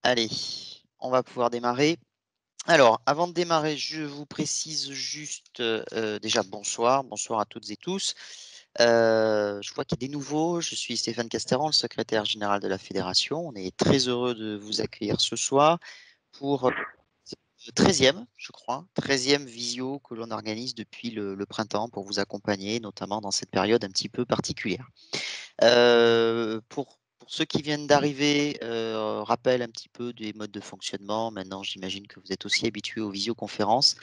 Allez, on va pouvoir démarrer. Alors, avant de démarrer, je vous précise juste déjà bonsoir à toutes et tous. Je vois qu'il y a des nouveaux. Je suis Stéphane Casteran, le secrétaire général de la Fédération. On est très heureux de vous accueillir ce soir pour le 13e, je crois, 13e visio que l'on organise depuis le printemps pour vous accompagner, notamment dans cette période un petit peu particulière. Pour ceux qui viennent d'arriver, rappel un petit peu des modes de fonctionnement. Maintenant, j'imagine que vous êtes aussi habitués aux visioconférences.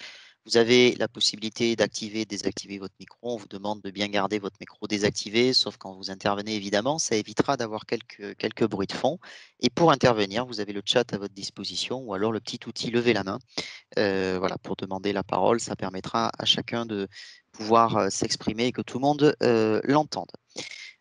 Vous avez la possibilité d'activer et désactiver votre micro. On vous demande de bien garder votre micro désactivé, sauf quand vous intervenez, évidemment. Ça évitera d'avoir quelques bruits de fond. Et pour intervenir, vous avez le chat à votre disposition ou alors le petit outil lever la main. Voilà, pour demander la parole. Ça permettra à chacun de pouvoir s'exprimer et que tout le monde l'entende.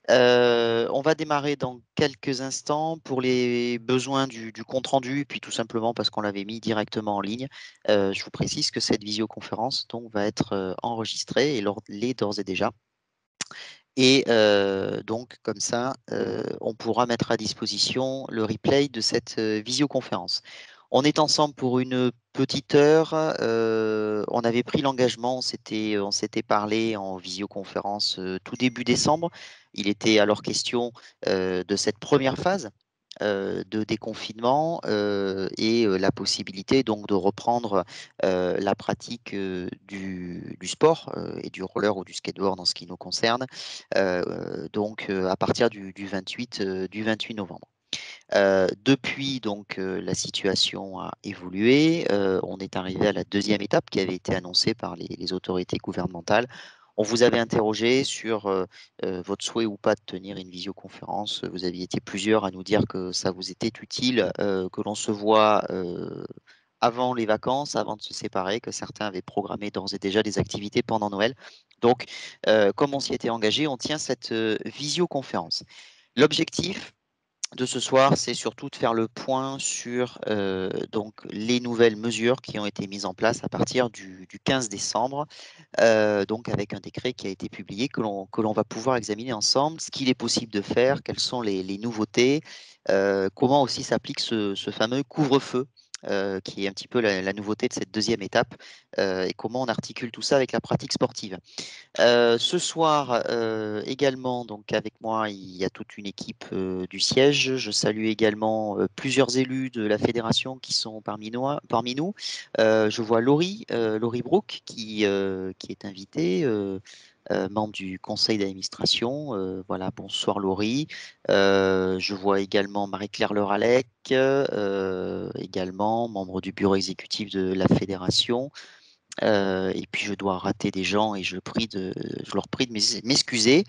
On va démarrer dans quelques instants pour les besoins du compte-rendu, puis tout simplement parce qu'on l'avait mis directement en ligne. Je vous précise que cette visioconférence donc, va être enregistrée et l'est d'ores et déjà. Et donc, comme ça, on pourra mettre à disposition le replay de cette visioconférence. On est ensemble pour une petite heure. On avait pris l'engagement, on s'était parlé en visioconférence tout début décembre. Il était alors question de cette première phase de déconfinement et la possibilité donc de reprendre la pratique du sport et du roller ou du skateboard en ce qui nous concerne, donc à partir du 28 novembre. Depuis, donc, la situation a évolué. On est arrivé à la deuxième étape qui avait été annoncée par les autorités gouvernementales. On vous avait interrogé sur votre souhait ou pas de tenir une visioconférence. Vous aviez été plusieurs à nous dire que ça vous était utile, que l'on se voit avant les vacances, avant de se séparer, que certains avaient programmé d'ores et déjà des activités pendant Noël. Donc, comme on s'y était engagé, on tient cette visioconférence. L'objectif de ce soir, c'est surtout de faire le point sur donc les nouvelles mesures qui ont été mises en place à partir du 15 décembre, donc avec un décret qui a été publié que l'on va pouvoir examiner ensemble, ce qu'il est possible de faire, quelles sont les nouveautés, comment aussi s'applique ce fameux couvre-feu. Qui est un petit peu la nouveauté de cette deuxième étape, et comment on articule tout ça avec la pratique sportive. Ce soir également, donc avec moi, il y a toute une équipe du siège. Je salue également plusieurs élus de la fédération qui sont parmi nous. Je vois Laurie Brooke qui est invitée, membre du conseil d'administration. Voilà, bonsoir Laurie. Je vois également Marie-Claire Leralec, également membre du bureau exécutif de la fédération. Et puis je dois rater des gens et je leur prie de m'excuser.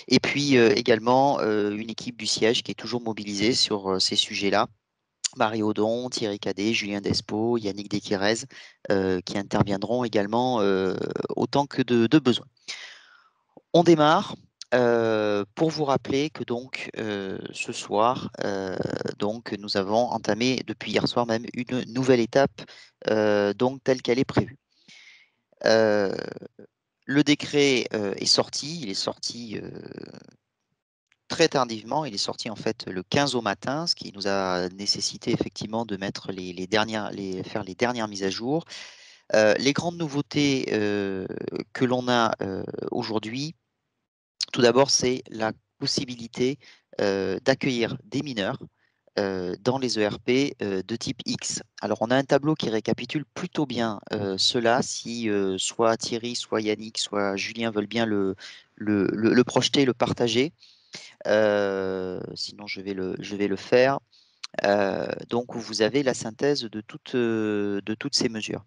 Et puis également une équipe du siège qui est toujours mobilisée sur ces sujets-là. Marie Audon, Thierry Cadet, Julien Despo, Yannick Desquirez, qui interviendront également autant que de besoin. On démarre. Pour vous rappeler que donc ce soir, donc nous avons entamé depuis hier soir même une nouvelle étape, donc telle qu'elle est prévue. Le décret est sorti, il est sorti très tardivement, il est sorti en fait le 15 au matin, ce qui nous a nécessité effectivement de mettre faire les dernières mises à jour. Les grandes nouveautés que l'on a aujourd'hui, tout d'abord, c'est la possibilité d'accueillir des mineurs dans les ERP de type X. Alors, on a un tableau qui récapitule plutôt bien cela. Si soit Thierry, soit Yannick, soit Julien veulent bien le projeter, le partager. Sinon, je vais le faire. Donc, vous avez la synthèse de toutes ces mesures.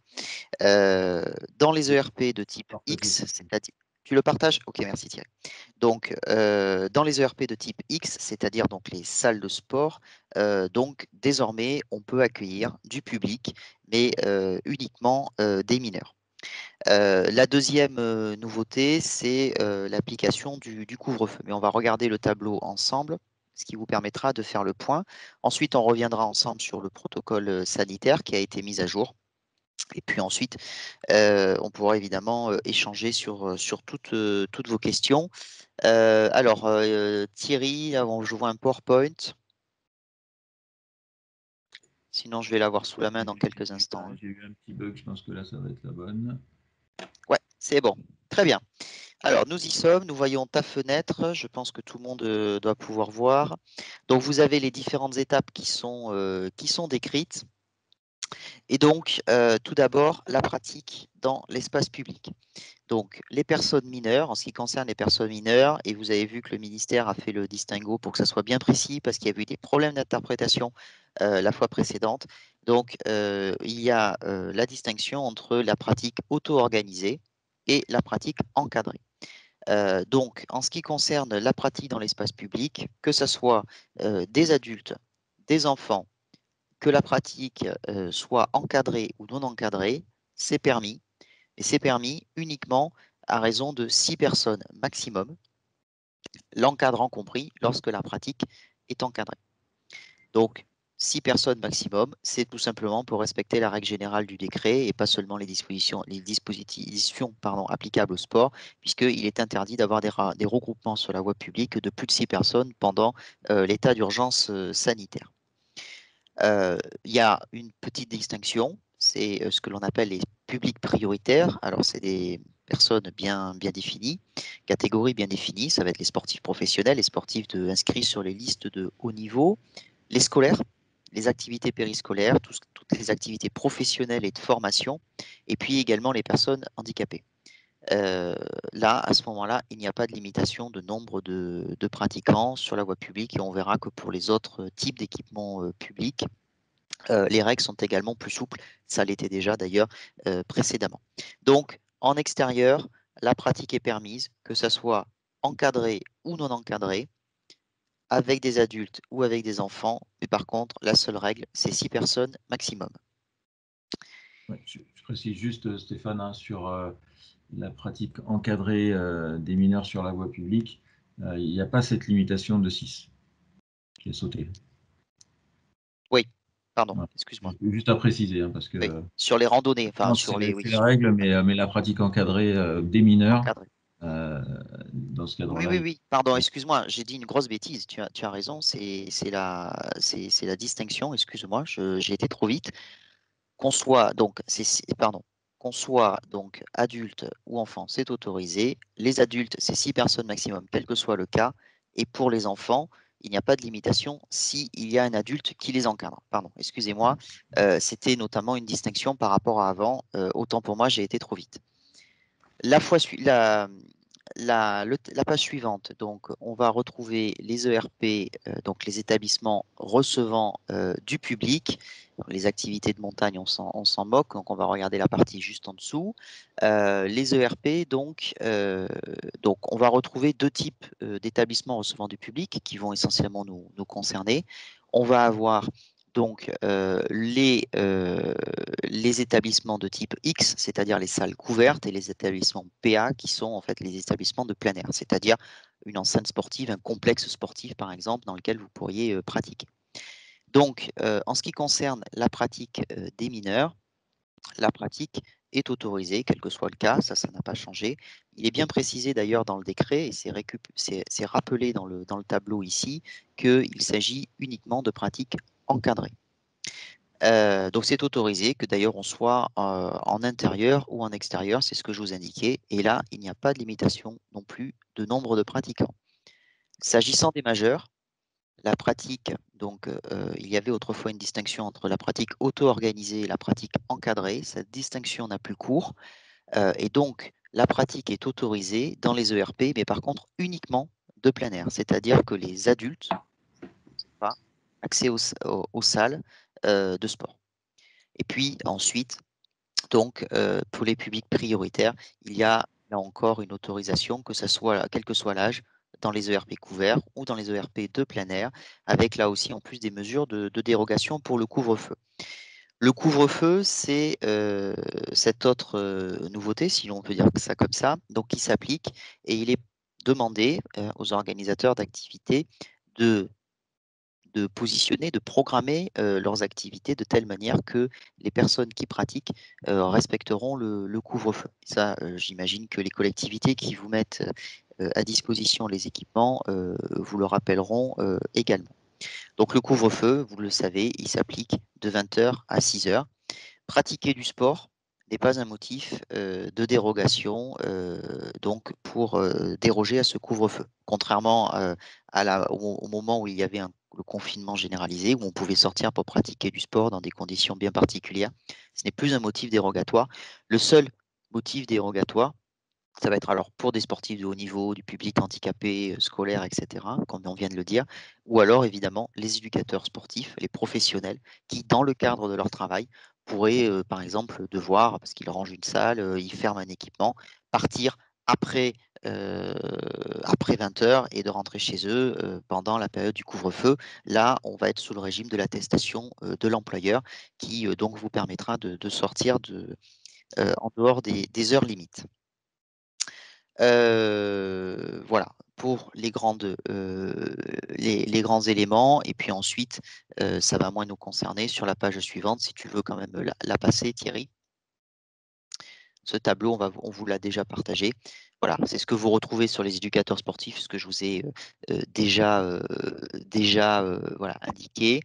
Dans les ERP de type X, c'est-à-dire... Tu le partages? Ok, merci Thierry. Donc, dans les ERP de type X, c'est-à-dire donc les salles de sport, donc désormais, on peut accueillir du public, mais uniquement des mineurs. La deuxième nouveauté, c'est l'application du couvre-feu. Mais on va regarder le tableau ensemble, ce qui vous permettra de faire le point. Ensuite, on reviendra ensemble sur le protocole sanitaire qui a été mis à jour. Et puis ensuite, on pourra évidemment échanger sur toutes vos questions. Alors, Thierry, je vois un PowerPoint. Sinon, je vais l'avoir sous la main dans quelques instants. J'ai eu un petit bug, je pense que là, ça va être la bonne. Ouais, c'est bon. Très bien. Alors, nous y sommes, nous voyons ta fenêtre, je pense que tout le monde doit pouvoir voir. Donc, vous avez les différentes étapes qui sont décrites. Et donc, tout d'abord, la pratique dans l'espace public. Donc, les personnes mineures, en ce qui concerne les personnes mineures, et vous avez vu que le ministère a fait le distinguo pour que ça soit bien précis, parce qu'il y a eu des problèmes d'interprétation la fois précédente. Donc, il y a la distinction entre la pratique auto-organisée et la pratique encadrée. Donc, en ce qui concerne la pratique dans l'espace public, que ce soit des adultes, des enfants, que la pratique soit encadrée ou non encadrée, c'est permis, et c'est permis uniquement à raison de 6 personnes maximum, l'encadrant compris, lorsque la pratique est encadrée. Donc, 6 personnes maximum, c'est tout simplement pour respecter la règle générale du décret et pas seulement les dispositions applicables au sport, puisqu'il est interdit d'avoir des regroupements sur la voie publique de plus de 6 personnes pendant l'état d'urgence sanitaire. Il y a une petite distinction, c'est ce que l'on appelle les publics prioritaires. Alors, c'est des personnes bien définies, catégories bien définies. Ça va être les sportifs professionnels, les sportifs inscrits sur les listes de haut niveau, les scolaires, les activités périscolaires, toutes les activités professionnelles et de formation, et puis également les personnes handicapées. Là, à ce moment-là, il n'y a pas de limitation de nombre de pratiquants sur la voie publique et on verra que pour les autres types d'équipements publics, les règles sont également plus souples. Ça l'était déjà d'ailleurs précédemment. Donc, en extérieur, la pratique est permise, que ça soit encadré ou non encadré, avec des adultes ou avec des enfants. Mais par contre, la seule règle, c'est 6 personnes maximum. Ouais, je précise juste, Stéphane, hein, sur la pratique encadrée des mineurs sur la voie publique, il n'y a pas cette limitation de 6 qui est sautée. Oui, pardon, Ouais. excuse-moi. Juste à préciser, hein, parce Oui, que sur les randonnées, enfin sur les... c'est la règle, mais la pratique encadrée des mineurs, encadré. dans ce Oui, cadre-là. oui, oui, pardon, excuse-moi, j'ai dit une grosse bêtise, tu as raison, c'est la distinction, excuse-moi, j'ai été trop vite. Qu'on soit donc, qu'on soit donc adulte ou enfant, c'est autorisé. Les adultes, c'est 6 personnes maximum, quel que soit le cas. Et pour les enfants, il n'y a pas de limitation s'il y a un adulte qui les encadre. Pardon, excusez-moi, c'était notamment une distinction par rapport à avant. Autant pour moi, j'ai été trop vite. La page suivante, donc on va retrouver les ERP, donc les établissements recevant du public. Les activités de montagne, on s'en moque, donc on va regarder la partie juste en dessous. Les ERP, donc on va retrouver deux types d'établissements recevant du public qui vont essentiellement nous concerner. On va avoir donc les établissements de type X, c'est-à-dire les salles couvertes, et les établissements PA, qui sont en fait les établissements de plein air, c'est-à-dire une enceinte sportive, un complexe sportif par exemple, dans lequel vous pourriez pratiquer. Donc, en ce qui concerne la pratique des mineurs, la pratique est autorisée, quel que soit le cas, ça n'a pas changé. Il est bien précisé d'ailleurs dans le décret, et c'est rappelé dans le tableau ici, qu'il s'agit uniquement de pratiques encadrées. Donc c'est autorisé, que d'ailleurs on soit en intérieur ou en extérieur, c'est ce que je vous indiquais. Et là, il n'y a pas de limitation non plus de nombre de pratiquants. S'agissant des majeurs, la pratique, donc il y avait autrefois une distinction entre la pratique auto-organisée et la pratique encadrée. Cette distinction n'a plus cours. Et donc la pratique est autorisée dans les ERP, mais par contre uniquement de plein air. C'est-à-dire que les adultes n'ont pas accès aux salles de sport. Et puis ensuite, donc, pour les publics prioritaires, il y a là encore une autorisation, que ça soit, quel que soit l'âge, dans les ERP couverts ou dans les ERP de plein air, avec là aussi en plus des mesures de dérogation pour le couvre-feu. Le couvre-feu, c'est cette autre nouveauté, si l'on peut dire ça comme ça, donc qui s'applique, et il est demandé aux organisateurs d'activités de positionner, de programmer leurs activités de telle manière que les personnes qui pratiquent respecteront le couvre-feu. Ça, j'imagine que les collectivités qui vous mettent à disposition les équipements vous le rappelleront également. Donc le couvre-feu, vous le savez, il s'applique de 20h à 6h. Pratiquer du sport n'est pas un motif de dérogation donc pour déroger à ce couvre-feu. Contrairement au moment où il y avait le confinement généralisé, où on pouvait sortir pour pratiquer du sport dans des conditions bien particulières, ce n'est plus un motif dérogatoire. Le seul motif dérogatoire, ça va être alors pour des sportifs de haut niveau, du public handicapé, scolaire, etc., comme on vient de le dire, ou alors évidemment les éducateurs sportifs, les professionnels, qui dans le cadre de leur travail pourraient par exemple devoir, parce qu'ils rangent une salle, ils ferment un équipement, partir après, après 20 heures et de rentrer chez eux pendant la période du couvre-feu. Là, on va être sous le régime de l'attestation de l'employeur qui donc vous permettra de sortir en dehors des heures limites. Voilà, pour les grands éléments. Et puis ensuite, ça va moins nous concerner. Sur la page suivante, si tu veux quand même la passer, Thierry. Ce tableau, on vous l'a déjà partagé. Voilà, c'est ce que vous retrouvez sur les éducateurs sportifs, ce que je vous ai déjà voilà, indiqué.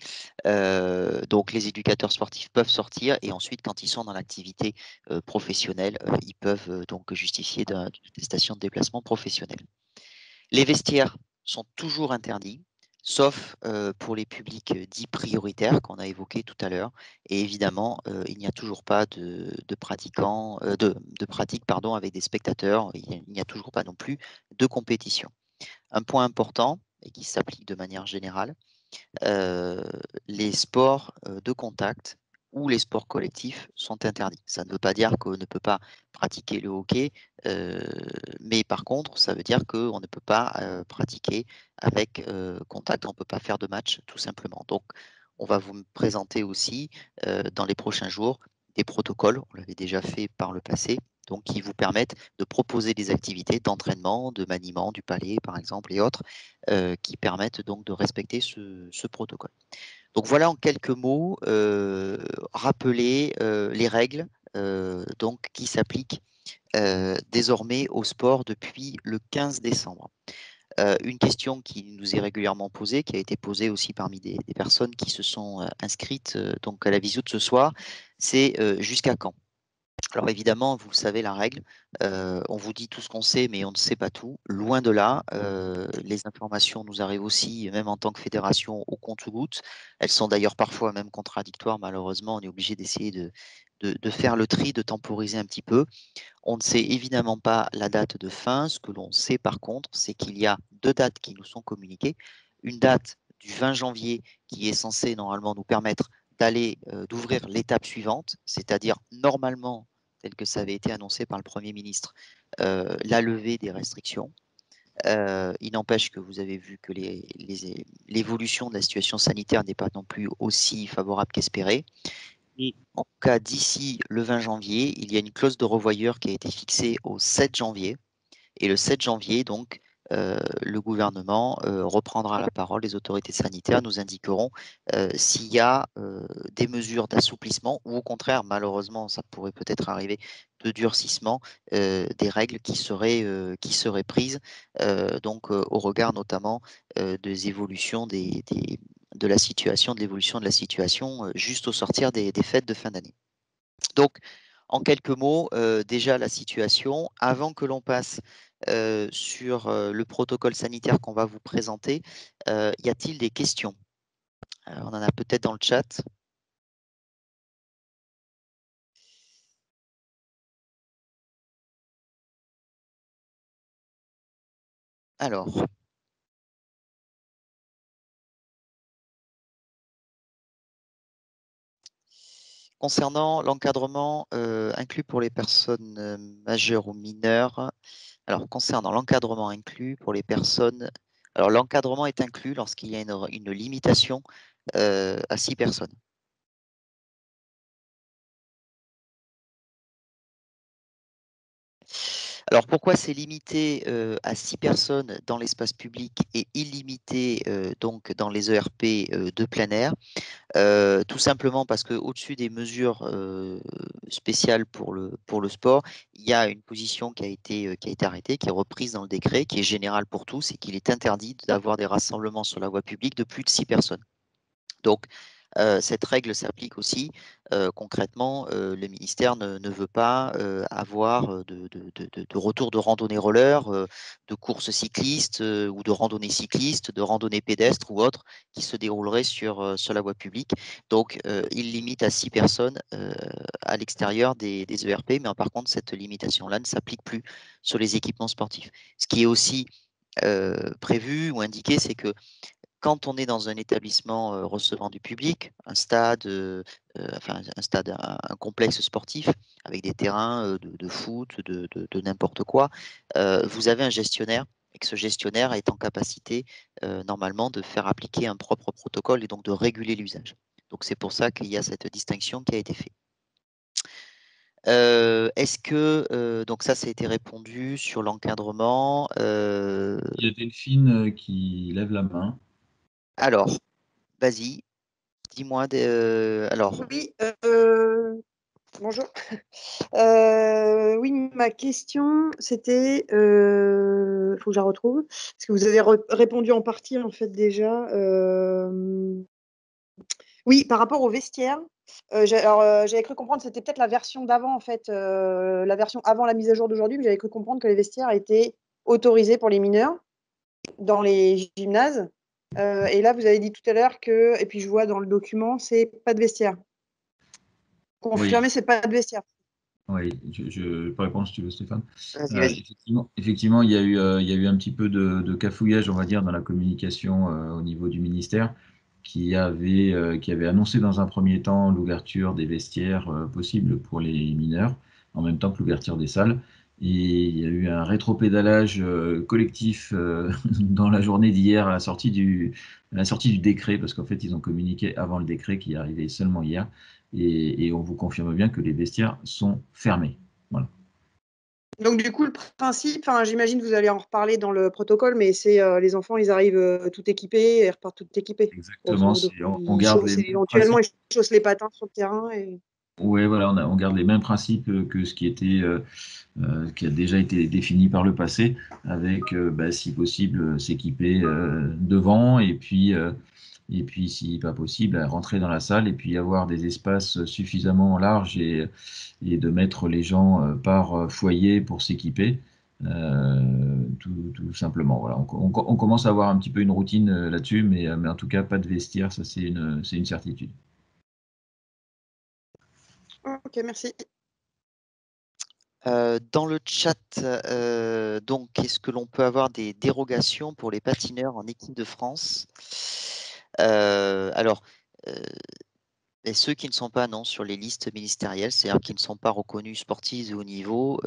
Donc, les éducateurs sportifs peuvent sortir et ensuite, quand ils sont dans l'activité professionnelle, ils peuvent donc justifier d'une attestation de déplacement professionnel. Les vestiaires sont toujours interdits, sauf pour les publics dits prioritaires qu'on a évoqués tout à l'heure. Et évidemment, il n'y a toujours pas de pratiquants, de pratiques pardon, avec des spectateurs. Il n'y a toujours pas non plus de compétition. Un point important et qui s'applique de manière générale, les sports de contact ou les sports collectifs sont interdits. Ça ne veut pas dire qu'on ne peut pas pratiquer le hockey, mais par contre, ça veut dire qu'on ne peut pas pratiquer avec contact, on ne peut pas faire de match tout simplement. Donc, on va vous présenter aussi dans les prochains jours des protocoles, on l'avait déjà fait par le passé, donc qui vous permettent de proposer des activités d'entraînement, de maniement du palais par exemple et autres, qui permettent donc de respecter ce protocole. Donc voilà en quelques mots, rappeler les règles donc, qui s'appliquent désormais au sport depuis le 15 décembre. Une question qui nous est régulièrement posée, qui a été posée aussi parmi des personnes qui se sont inscrites donc à la visio de ce soir, c'est jusqu'à quand? Alors évidemment, vous savez la règle, on vous dit tout ce qu'on sait, mais on ne sait pas tout. Loin de là, les informations nous arrivent aussi, même en tant que fédération, au compte-gouttes. Elles sont d'ailleurs parfois même contradictoires, malheureusement, on est obligé d'essayer de faire le tri, de temporiser un petit peu. On ne sait évidemment pas la date de fin. Ce que l'on sait par contre, c'est qu'il y a 2 dates qui nous sont communiquées. Une date du 20 janvier qui est censée normalement nous permettre d'ouvrir l'étape suivante, c'est-à-dire normalement, tel que ça avait été annoncé par le Premier ministre, la levée des restrictions. Il n'empêche que vous avez vu que l'évolution de la situation sanitaire n'est pas non plus aussi favorable qu'espéré. Et en cas d'ici le 20 janvier, il y a une clause de revoyure qui a été fixée au 7 janvier. Et le 7 janvier, donc, le gouvernement reprendra la parole, les autorités sanitaires nous indiqueront s'il y a des mesures d'assouplissement ou au contraire, malheureusement, ça pourrait peut-être arriver, de durcissement des règles qui seraient prises donc au regard notamment des évolutions de la situation, de l'évolution de la situation juste au sortir des fêtes de fin d'année. Donc, en quelques mots, déjà la situation. Avant que l'on passe sur le protocole sanitaire qu'on va vous présenter, y a-t-il des questions? On en a peut-être dans le chat. Alors, concernant l'encadrement inclus pour les personnes majeures ou mineures, alors concernant l'encadrement inclus pour les personnes, alors l'encadrement est inclus lorsqu'il y a une limitation à 6 personnes. Alors pourquoi c'est limité à 6 personnes dans l'espace public et illimité donc dans les ERP de plein air? Tout simplement parce qu'au-dessus des mesures spéciales pour le sport, il y a une position qui a été arrêtée, qui est reprise dans le décret, qui est générale pour tous et qu'il est interdit d'avoir des rassemblements sur la voie publique de plus de 6 personnes. Donc, cette règle s'applique aussi concrètement. Le ministère ne veut pas avoir de retour de randonnée roller, de courses cyclistes ou de randonnées cyclistes, de randonnées pédestres ou autres qui se dérouleraient sur la voie publique. Donc, il limite à 6 personnes à l'extérieur des ERP, mais par contre, cette limitation-là ne s'applique plus sur les équipements sportifs. Ce qui est aussi prévu ou indiqué, c'est que quand on est dans un établissement recevant du public, un stade, un complexe sportif avec des terrains de foot, de n'importe quoi, vous avez un gestionnaire et que ce gestionnaire est en capacité normalement de faire appliquer un propre protocole et donc de réguler l'usage. Donc c'est pour ça qu'il y a cette distinction qui a été faite. Est-ce que, donc ça a été répondu sur l'encadrement. Il y a Delphine qui lève la main. Alors, vas-y, dis-moi. Alors, Oui, bonjour. Oui, ma question, c'était, faut que je la retrouve, parce que vous avez répondu en partie en fait déjà. Oui, par rapport au vestiaire. J'avais cru comprendre que c'était peut-être la version d'avant en fait, la version avant la mise à jour d'aujourd'hui, mais j'avais cru comprendre que les vestiaires étaient autorisés pour les mineurs dans les gymnases. Et là, vous avez dit tout à l'heure que, et puis je vois dans le document, c'est pas de vestiaire. Oui, Confirmé, c'est pas de vestiaire. oui, je peux répondre si tu veux, Stéphane. vas-y, vas-y. Effectivement, il y a eu un petit peu de cafouillage, on va dire, dans la communication au niveau du ministère, qui avait annoncé dans un premier temps l'ouverture des vestiaires possibles pour les mineurs, en même temps que l'ouverture des salles. Et il y a eu un rétropédalage collectif dans la journée d'hier à la sortie du décret, parce qu'en fait, ils ont communiqué avant le décret qui est arrivé seulement hier. Et on vous confirme bien que les vestiaires sont fermés. Voilà. Donc du coup, le principe, j'imagine que vous allez en reparler dans le protocole, mais c'est les enfants, ils arrivent tout équipés et repartent tout équipés, grosso Exactement, modo. on Ils garde les chaussent mêmes éventuellement, principes. ils chaussent les patins sur le terrain. Et... Ouais, voilà, on garde les mêmes principes que ce qui a déjà été défini par le passé, avec, si possible, s'équiper devant et puis, si pas possible, rentrer dans la salle et puis avoir des espaces suffisamment larges et de mettre les gens par foyer pour s'équiper, tout simplement. Voilà. On commence à avoir un petit peu une routine là-dessus, mais en tout cas, pas de vestiaire, ça c'est une certitude. Ok, merci. Dans le chat, donc, est-ce que l'on peut avoir des dérogations pour les patineurs en équipe de France? Alors, et ceux qui ne sont pas non, sur les listes ministérielles, c'est-à-dire qui ne sont pas reconnus sportifs de haut niveau,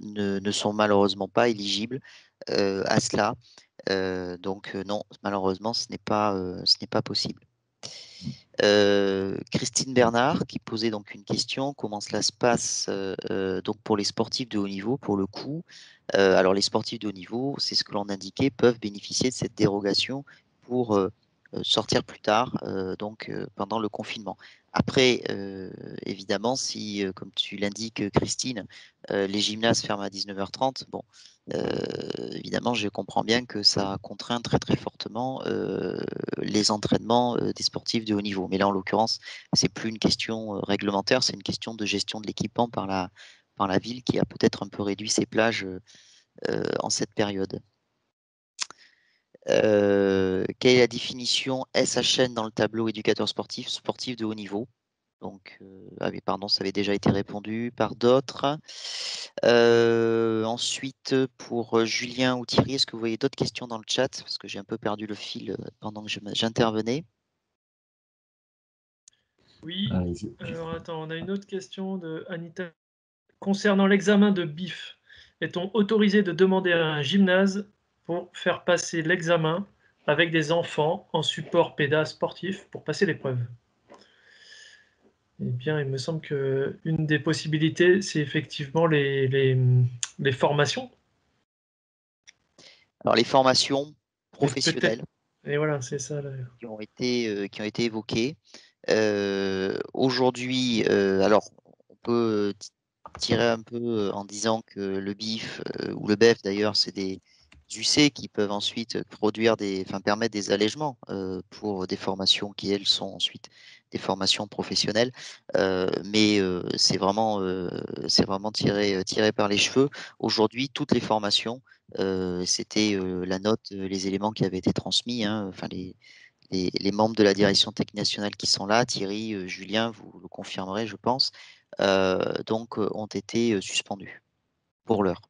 ne sont malheureusement pas éligibles à cela. Donc non, malheureusement, ce n'est pas possible. Christine Bernard qui posait donc une question, comment cela se passe donc pour les sportifs de haut niveau pour le coup. Alors les sportifs de haut niveau, c'est ce que l'on indiquait, peuvent bénéficier de cette dérogation pour sortir plus tard, donc pendant le confinement. Après, évidemment, si, comme tu l'indiques, Christine, les gymnases ferment à 19h30, bon, évidemment, je comprends bien que ça contraint très très fortement les entraînements des sportifs de haut niveau. Mais là, en l'occurrence, c'est plus une question réglementaire, c'est une question de gestion de l'équipement par la ville qui a peut-être un peu réduit ses plages en cette période. Quelle est la définition SHN dans le tableau éducateur sportif, sportif de haut niveau? Donc, ah oui, pardon, ça avait déjà été répondu par d'autres. Ensuite, pour Julien ou Thierry, est-ce que vous voyez d'autres questions dans le chat? Parce que j'ai un peu perdu le fil pendant que j'intervenais. Oui, alors attends, on a une autre question de Anita. Concernant l'examen de BIF, est-on autorisé de demander à un gymnase pour faire passer l'examen avec des enfants en support péda sportif pour passer l'épreuve? Eh bien, il me semble qu'une des possibilités, c'est effectivement les formations. Alors, les formations Et professionnelles et voilà, c'est ça. qui ont été évoquées. Aujourd'hui, alors, on peut tirer un peu en disant que le BIF ou le BEF, d'ailleurs, c'est des UC qui peuvent ensuite permettre des allègements pour des formations qui, elles, sont ensuite des formations professionnelles. Mais c'est vraiment tiré par les cheveux. Aujourd'hui, toutes les formations, c'était la note, les éléments qui avaient été transmis, hein, enfin les membres de la direction technique nationale qui sont là, Thierry, Julien, vous le confirmerez, je pense, donc ont été suspendus pour l'heure.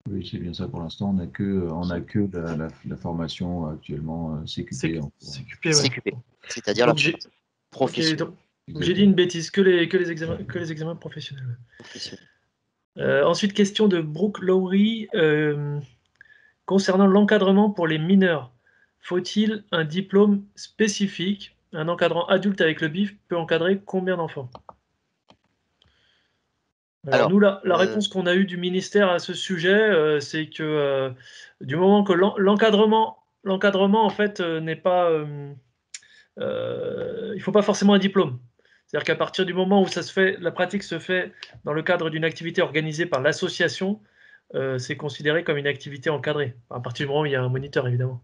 Oui, c'est bien ça pour l'instant. On n'a que la formation actuellement CQP. CQP, ouais. CQP, c'est-à-dire la professionnelle. Donc j'ai dit une bêtise, que les examens professionnels. Ensuite, question de Brooke Lowry. Concernant l'encadrement pour les mineurs, faut-il un diplôme spécifique? Un encadrant adulte avec le BIF peut encadrer combien d'enfants? Alors nous, la réponse qu'on a eue du ministère à ce sujet, c'est que du moment que l'encadrement en fait n'est pas... il ne faut pas forcément un diplôme. C'est-à-dire qu'à partir du moment où la pratique se fait dans le cadre d'une activité organisée par l'association, c'est considéré comme une activité encadrée. À partir du moment où il y a un moniteur, évidemment.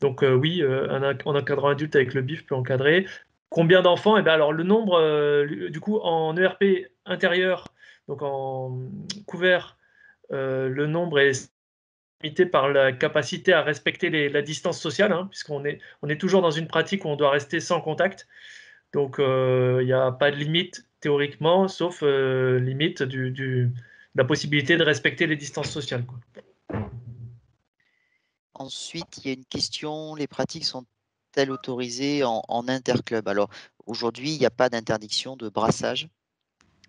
Donc oui, un encadrant adulte avec le BIF peut encadrer. Combien d'enfants? Eh bien, alors le nombre, du coup, en ERP intérieur, donc en couvert, le nombre est limité par la capacité à respecter la distance sociale, hein, puisqu'on est toujours dans une pratique où on doit rester sans contact. Donc il n'y a pas de limite théoriquement, sauf limite de la possibilité de respecter les distances sociales, quoi. Ensuite, il y a une question, les pratiques sont-elles autorisées en interclub? Alors, aujourd'hui, il n'y a pas d'interdiction de brassage,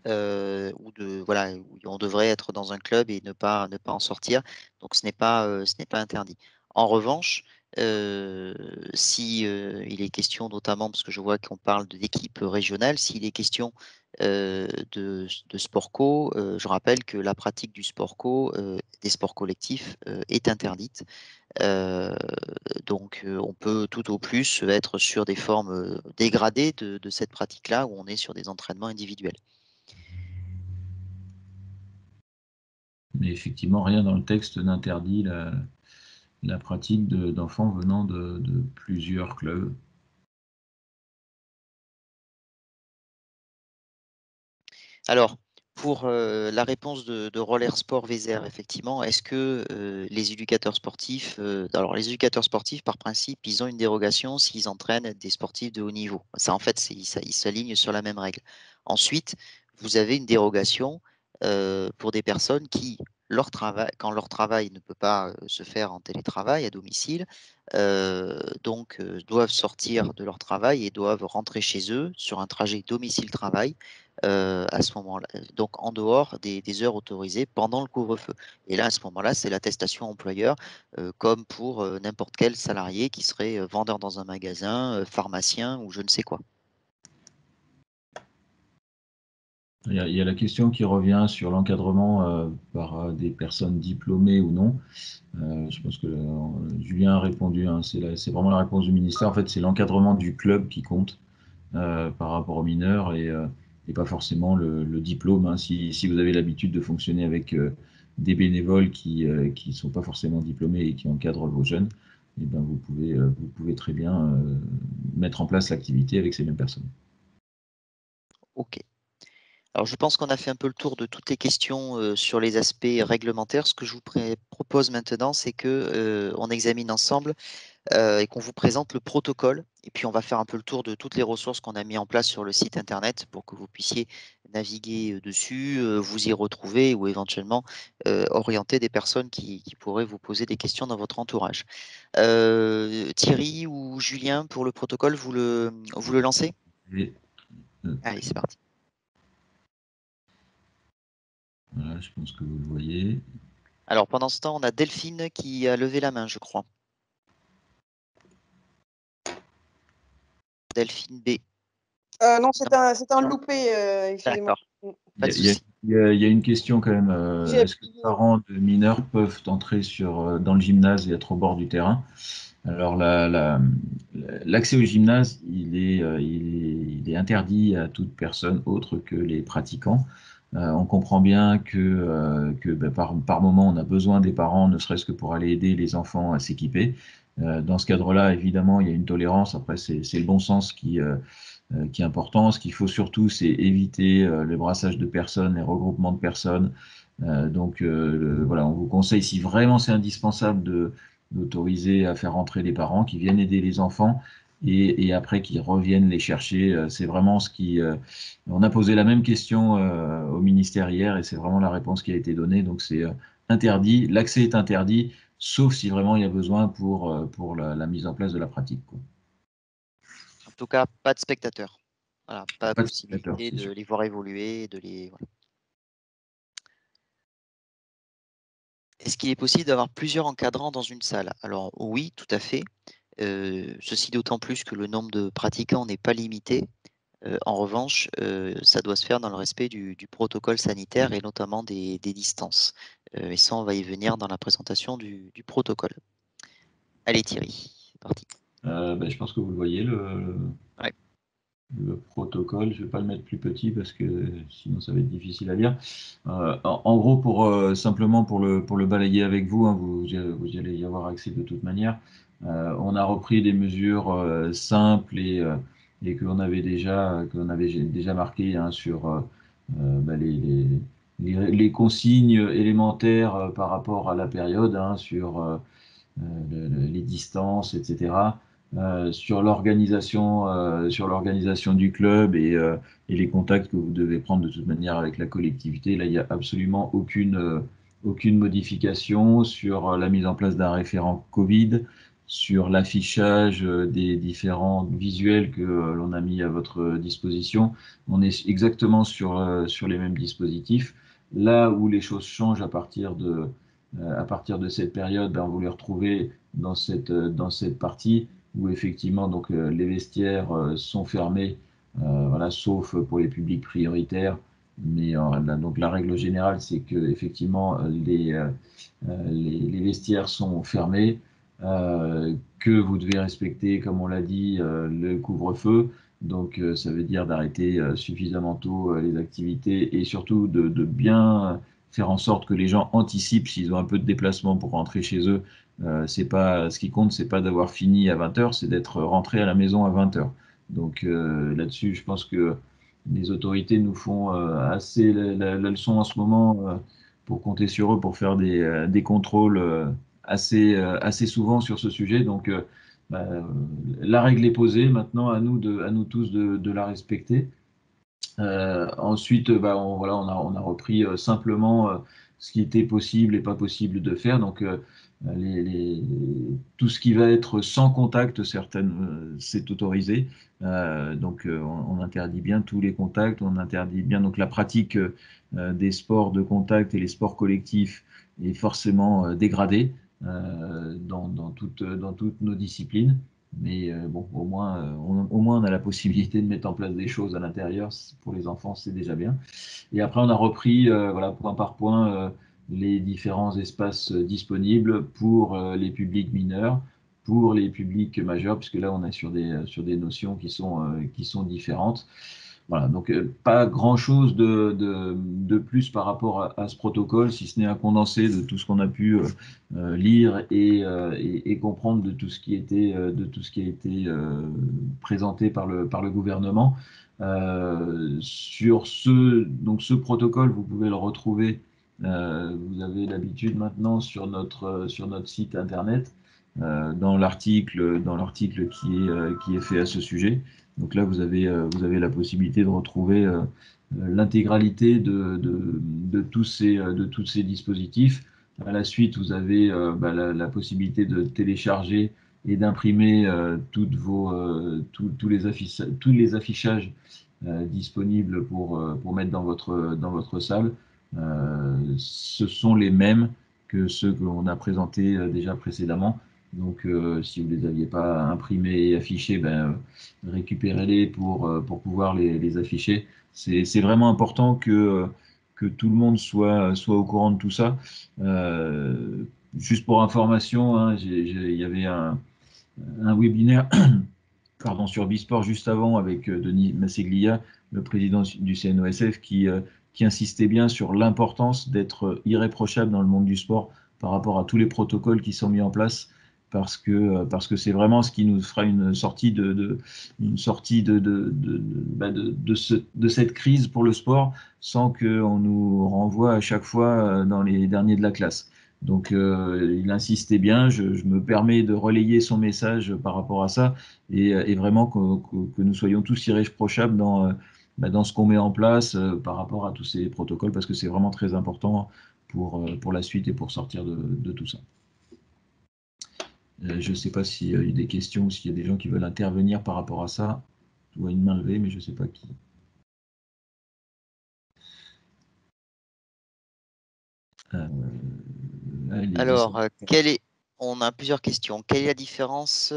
où on devrait être dans un club et ne pas en sortir. Donc, ce n'est pas interdit. En revanche, si il est question notamment, parce que je vois qu'on parle d'équipe régionale, s'il est question de sport co, je rappelle que la pratique du sport co, des sports collectifs, est interdite. Donc, on peut tout au plus être sur des formes dégradées de cette pratique-là, où on est sur des entraînements individuels. Mais effectivement, rien dans le texte n'interdit la pratique d'enfants venant de plusieurs clubs. Alors, pour la réponse de Roller Sport Vézère, effectivement, est-ce que les éducateurs sportifs, alors les éducateurs sportifs, par principe, ils ont une dérogation s'ils entraînent des sportifs de haut niveau. Ça, en fait, ils s'alignent sur la même règle. Ensuite, vous avez une dérogation pour des personnes qui, quand leur travail ne peut pas se faire en télétravail, à domicile, doivent sortir de leur travail et doivent rentrer chez eux sur un trajet domicile-travail à ce moment-là, donc en dehors des heures autorisées pendant le couvre-feu. Et là, à ce moment-là, c'est l'attestation employeur, comme pour n'importe quel salarié qui serait vendeur dans un magasin, pharmacien ou je ne sais quoi. Il y a la question qui revient sur l'encadrement par des personnes diplômées ou non. Je pense que Julien a répondu, hein, c'est vraiment la réponse du ministère. En fait, c'est l'encadrement du club qui compte par rapport aux mineurs et pas forcément le diplôme, hein. Si vous avez l'habitude de fonctionner avec des bénévoles qui ne sont pas forcément diplômés et qui encadrent vos jeunes, eh ben vous pouvez très bien mettre en place l'activité avec ces mêmes personnes. Ok. Alors, je pense qu'on a fait un peu le tour de toutes les questions sur les aspects réglementaires. Ce que je vous propose maintenant, c'est qu'on examine ensemble et qu'on vous présente le protocole. Et puis, on va faire un peu le tour de toutes les ressources qu'on a mis en place sur le site internet pour que vous puissiez naviguer dessus, vous y retrouver ou éventuellement orienter des personnes qui pourraient vous poser des questions dans votre entourage. Thierry ou Julien, pour le protocole, vous le lancez? Allez, c'est parti. Voilà, je pense que vous le voyez. Alors, pendant ce temps, on a Delphine qui a levé la main, je crois. Delphine B. Non, c'est un loupé, excusez-moi. D'accord, pas de souci. Il y a une question quand même. Est-ce que les parents de mineurs peuvent entrer dans le gymnase et être au bord du terrain? Alors, l'accès au gymnase, il est interdit à toute personne autre que les pratiquants. On comprend bien que par moment, on a besoin des parents, ne serait-ce que pour aller aider les enfants à s'équiper. Dans ce cadre-là, évidemment, il y a une tolérance. Après, c'est le bon sens qui est important. Ce qu'il faut surtout, c'est éviter le brassage de personnes, les regroupements de personnes. Voilà, on vous conseille, si vraiment c'est indispensable, d'autoriser à faire entrer les parents qui viennent aider les enfants et après qu'ils reviennent les chercher. C'est vraiment ce qui... on a posé la même question au ministère hier et c'est vraiment la réponse qui a été donnée. Donc c'est interdit, l'accès est interdit, sauf si vraiment il y a besoin pour la mise en place de la pratique, quoi. En tout cas, pas de spectateurs. Voilà, pas Pas de spectateurs, possibilité c'est de sûr. les voir évoluer, voilà. Est-ce qu'il est possible d'avoir plusieurs encadrants dans une salle? Alors oui, tout à fait. Ceci d'autant plus que le nombre de pratiquants n'est pas limité. En revanche, ça doit se faire dans le respect du protocole sanitaire et notamment des distances. Et ça, on va y venir dans la présentation du protocole. Allez Thierry, c'est parti. Je pense que vous le voyez, Ouais. le protocole. Je ne vais pas le mettre plus petit parce que sinon ça va être difficile à lire. En gros, simplement pour le balayer avec vous, hein, vous allez y avoir accès de toute manière. On a repris des mesures simples et que l'on avait déjà marquées, hein, sur les consignes élémentaires par rapport à la période, hein, sur les distances, etc. Sur l'organisation du club et les contacts que vous devez prendre de toute manière avec la collectivité. Là, il n'y a absolument aucune modification sur la mise en place d'un référent Covid, sur l'affichage des différents visuels que l'on a mis à votre disposition. On est exactement sur les mêmes dispositifs. Là où les choses changent à partir de cette période, on vous les retrouvez dans cette partie où effectivement donc, les vestiaires sont fermés, voilà, sauf pour les publics prioritaires. Mais donc la règle générale, c'est que effectivement les vestiaires sont fermés, que vous devez respecter, comme on l'a dit, le couvre-feu. Donc ça veut dire d'arrêter suffisamment tôt les activités et surtout de bien faire en sorte que les gens anticipent s'ils ont un peu de déplacement pour rentrer chez eux. C'est pas, ce qui compte, c'est pas d'avoir fini à 20h, c'est d'être rentré à la maison à 20h. Donc là-dessus, je pense que les autorités nous font assez la leçon en ce moment pour compter sur eux pour faire des contrôles assez souvent sur ce sujet. Donc la règle est posée, maintenant à nous tous de la respecter. Ensuite, on a repris simplement ce qui était possible et pas possible de faire. Donc, tout ce qui va être sans contact, c'est autorisé. On interdit bien tous les contacts. On interdit bien donc la pratique des sports de contact et les sports collectifs est forcément dégradée dans toutes nos disciplines. Mais bon, au moins, on a la possibilité de mettre en place des choses à l'intérieur. Pour les enfants, c'est déjà bien. Et après, on a repris, point par point, les différents espaces disponibles pour les publics mineurs, pour les publics majeurs, puisque là, on est sur des notions qui sont différentes. Voilà, donc pas grand-chose de plus par rapport à ce protocole, si ce n'est un condensé de tout ce qu'on a pu lire et comprendre de tout ce qui a été présenté par le gouvernement. Sur ce protocole, vous pouvez le retrouver. Vous avez l'habitude maintenant sur notre site internet, dans l'article qui est fait à ce sujet. Donc là, vous avez la possibilité de retrouver l'intégralité de tous ces dispositifs. À la suite, vous avez la possibilité de télécharger et d'imprimer tous les affichages disponibles pour mettre dans votre salle. Ce sont les mêmes que ceux que l'on a présentés déjà précédemment. Donc, si vous ne les aviez pas imprimés et affichés, récupérez-les pour pouvoir les afficher. C'est vraiment important que tout le monde soit au courant de tout ça. Juste pour information, hein, il y avait un webinaire pardon, sur Bisport juste avant avec Denis Masseglia, le président du CNOSF, qui insistait bien sur l'importance d'être irréprochable dans le monde du sport par rapport à tous les protocoles qui sont mis en place, parce que c'est vraiment ce qui nous fera une sortie de cette crise pour le sport, sans qu'on nous renvoie à chaque fois dans les derniers de la classe. Donc, il insistait bien, je me permets de relayer son message par rapport à ça, et vraiment que nous soyons tous irréprochables dans ce qu'on met en place par rapport à tous ces protocoles, parce que c'est vraiment très important pour la suite et pour sortir de tout ça. Je ne sais pas s'il y a eu des questions ou s'il y a des gens qui veulent intervenir par rapport à ça. Je vois une main levée, mais je ne sais pas qui. Alors, on a plusieurs questions. Quelle est la différence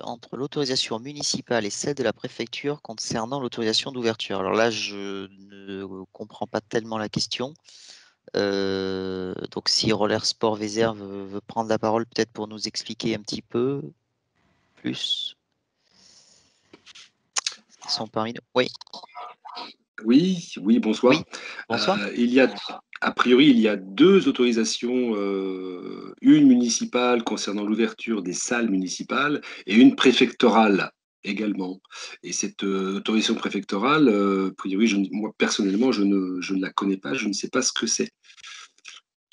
entre l'autorisation municipale et celle de la préfecture concernant l'autorisation d'ouverture? Alors là, je ne comprends pas tellement la question. Donc, si Roller Sport Vézère veut prendre la parole, peut-être pour nous expliquer un petit peu plus. Ils sont parmi nous. Oui. Oui, bonsoir. Oui, bonsoir. A priori, il y a deux autorisations, une municipale concernant l'ouverture des salles municipales et une préfectorale également. Et cette autorisation préfectorale, a priori, moi personnellement, je ne la connais pas, je ne sais pas ce que c'est.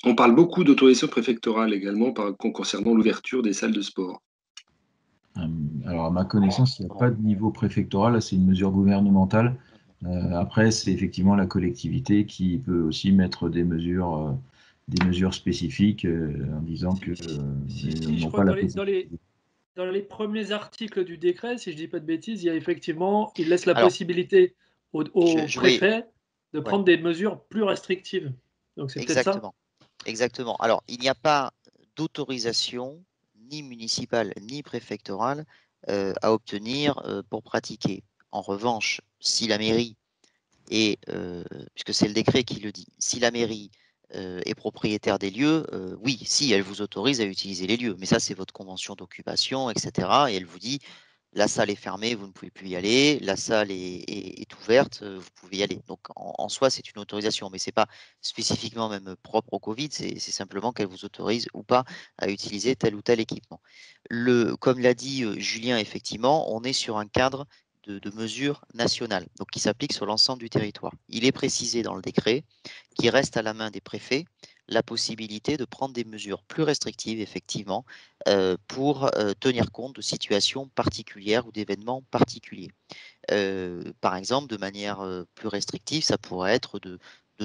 On parle beaucoup d'autorisation préfectorale également concernant l'ouverture des salles de sport. Alors, à ma connaissance, il n'y a pas de niveau préfectoral, c'est une mesure gouvernementale. Après, c'est effectivement la collectivité qui peut aussi mettre des mesures spécifiques en disant que je crois que dans les premiers articles du décret, si je ne dis pas de bêtises, il y a effectivement, il laisse la possibilité au préfet de prendre des mesures plus restrictives. Donc c'est peut-être ça. Exactement. Alors, il n'y a pas d'autorisation ni municipale ni préfectorale à obtenir pour pratiquer. En revanche, si la mairie puisque c'est le décret qui le dit, si la mairie est propriétaire des lieux, oui, si, elle vous autorise à utiliser les lieux, mais ça, c'est votre convention d'occupation, etc. Et elle vous dit, la salle est fermée, vous ne pouvez plus y aller, la salle est ouverte, vous pouvez y aller. Donc, en soi, c'est une autorisation, mais ce n'est pas spécifiquement même propre au Covid, c'est simplement qu'elle vous autorise ou pas à utiliser tel ou tel équipement. Comme l'a dit Julien, effectivement, on est sur un cadre de mesures nationales, donc qui s'applique sur l'ensemble du territoire. Il est précisé dans le décret qu'il reste à la main des préfets la possibilité de prendre des mesures plus restrictives, effectivement, pour tenir compte de situations particulières ou d'événements particuliers. Par exemple, de manière plus restrictive, ça pourrait être de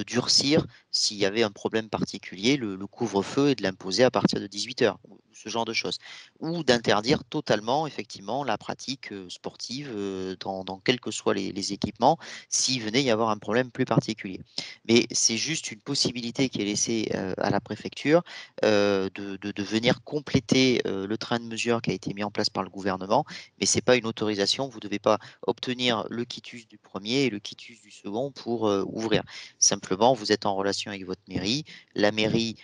durcir, s'il y avait un problème particulier, le couvre-feu et de l'imposer à partir de 18h, ce genre de choses. Ou d'interdire totalement, effectivement, la pratique sportive dans quels que soient les équipements, s'il venait y avoir un problème plus particulier. Mais c'est juste une possibilité qui est laissée à la préfecture de venir compléter le train de mesures qui a été mis en place par le gouvernement, mais ce n'est pas une autorisation, vous ne devez pas obtenir le quitus du premier et le quitus du second pour ouvrir. Simplement, vous êtes en relation avec votre mairie. La mairie,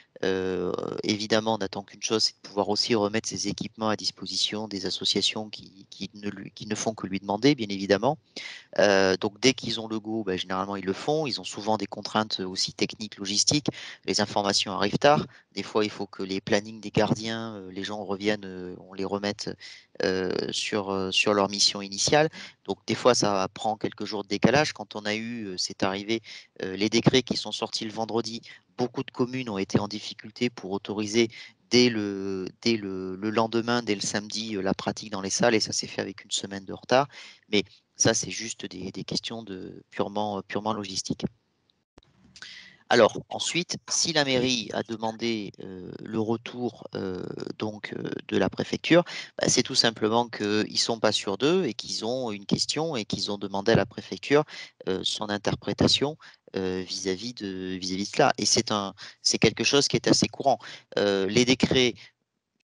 évidemment, n'attend qu'une chose, c'est de pouvoir aussi remettre ses équipements à disposition des associations qui ne font que lui demander, bien évidemment. Donc, dès qu'ils ont le go, généralement, ils le font. Ils ont souvent des contraintes aussi techniques, logistiques. Les informations arrivent tard. Des fois, il faut que les plannings des gardiens, les gens reviennent, on les remette sur leur mission initiale. Donc, des fois, ça prend quelques jours de décalage. Quand on a eu, c'est arrivé, les décrets qui sont sortis le vendredi, beaucoup de communes ont été en difficulté pour autoriser dès le lendemain, dès le samedi, la pratique dans les salles, et ça s'est fait avec une semaine de retard. Mais ça, c'est juste des questions purement logistiques. Alors, ensuite, si la mairie a demandé le retour de la préfecture, c'est tout simplement qu'ils ne sont pas sûrs d'eux et qu'ils ont une question et qu'ils ont demandé à la préfecture son interprétation vis-à-vis de cela. Et c'est quelque chose qui est assez courant. Les décrets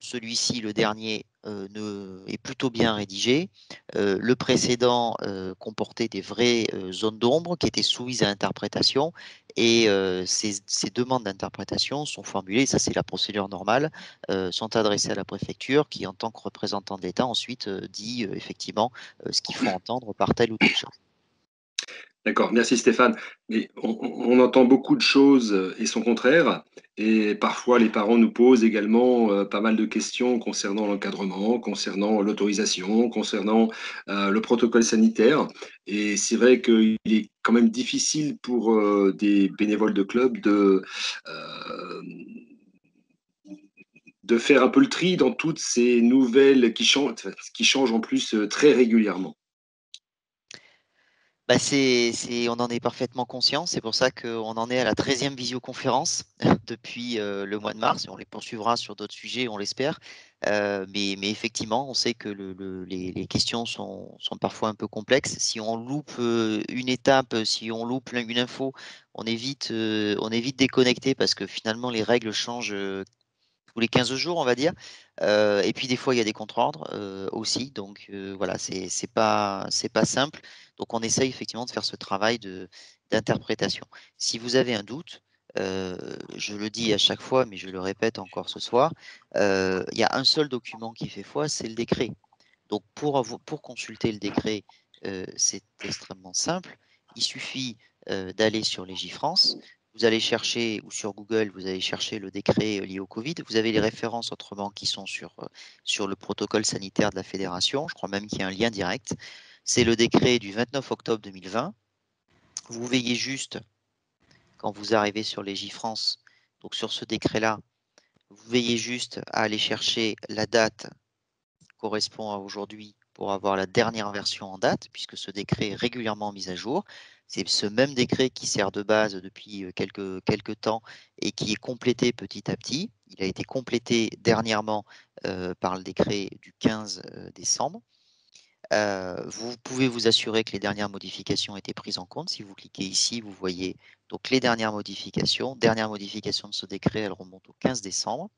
celui-ci, le dernier, est plutôt bien rédigé. Le précédent comportait des vraies zones d'ombre qui étaient soumises à interprétation et ces demandes d'interprétation sont formulées, ça c'est la procédure normale, sont adressées à la préfecture qui, en tant que représentant de l'État, ensuite dit effectivement ce qu'il faut entendre par telle ou telle chose. D'accord, merci Stéphane. Mais on entend beaucoup de choses et son contraire. Et parfois, les parents nous posent également pas mal de questions concernant l'encadrement, concernant l'autorisation, concernant le protocole sanitaire. Et c'est vrai qu'il est quand même difficile pour des bénévoles de club de faire un peu le tri dans toutes ces nouvelles qui changent en plus très régulièrement. Bah on en est parfaitement conscient. C'est pour ça qu'on en est à la 13e visioconférence depuis le mois de mars. Et on les poursuivra sur d'autres sujets, on l'espère. Mais effectivement, on sait que les questions sont parfois un peu complexes. Si on loupe une étape, si on loupe une info, on est vite déconnecté parce que finalement, les règles changent tous les 15 jours, on va dire. Et puis des fois, il y a des contre-ordres aussi. Donc voilà, c'est pas simple. Donc on essaye effectivement de faire ce travail d'interprétation. Si vous avez un doute, je le dis à chaque fois, mais je le répète encore ce soir, il y a un seul document qui fait foi, c'est le décret. Donc pour consulter le décret, c'est extrêmement simple. Il suffit d'aller sur Légifrance. Vous allez chercher, ou sur Google, vous allez chercher le décret lié au Covid. Vous avez les références autrement qui sont sur le protocole sanitaire de la Fédération. Je crois même qu'il y a un lien direct. C'est le décret du 29 octobre 2020. Vous veillez juste, quand vous arrivez sur Légifrance, donc sur ce décret-là, vous veillez juste à aller chercher la date qui correspond à aujourd'hui pour avoir la dernière version en date, puisque ce décret est régulièrement mis à jour. C'est ce même décret qui sert de base depuis quelques temps et qui est complété petit à petit. Il a été complété dernièrement par le décret du 15 décembre. Vous pouvez vous assurer que les dernières modifications étaient prises en compte. Si vous cliquez ici, vous voyez donc les dernières modifications. Dernière modification de ce décret, elle remonte au 15 décembre.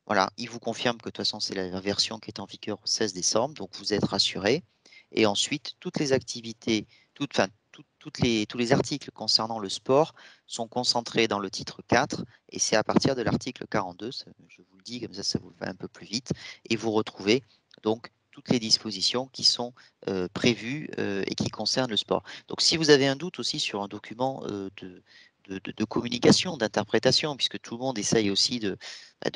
Voilà, il vous confirme que de toute façon, c'est la version qui est en vigueur au 16 décembre, donc vous êtes rassuré. Et ensuite, toutes les activités, tous les articles concernant le sport sont concentrés dans le titre 4, et c'est à partir de l'article 42, je vous le dis, comme ça vous va un peu plus vite, et vous retrouvez donc toutes les dispositions qui sont prévues et qui concernent le sport. Donc si vous avez un doute aussi sur un document de communication, d'interprétation, puisque tout le monde essaye aussi de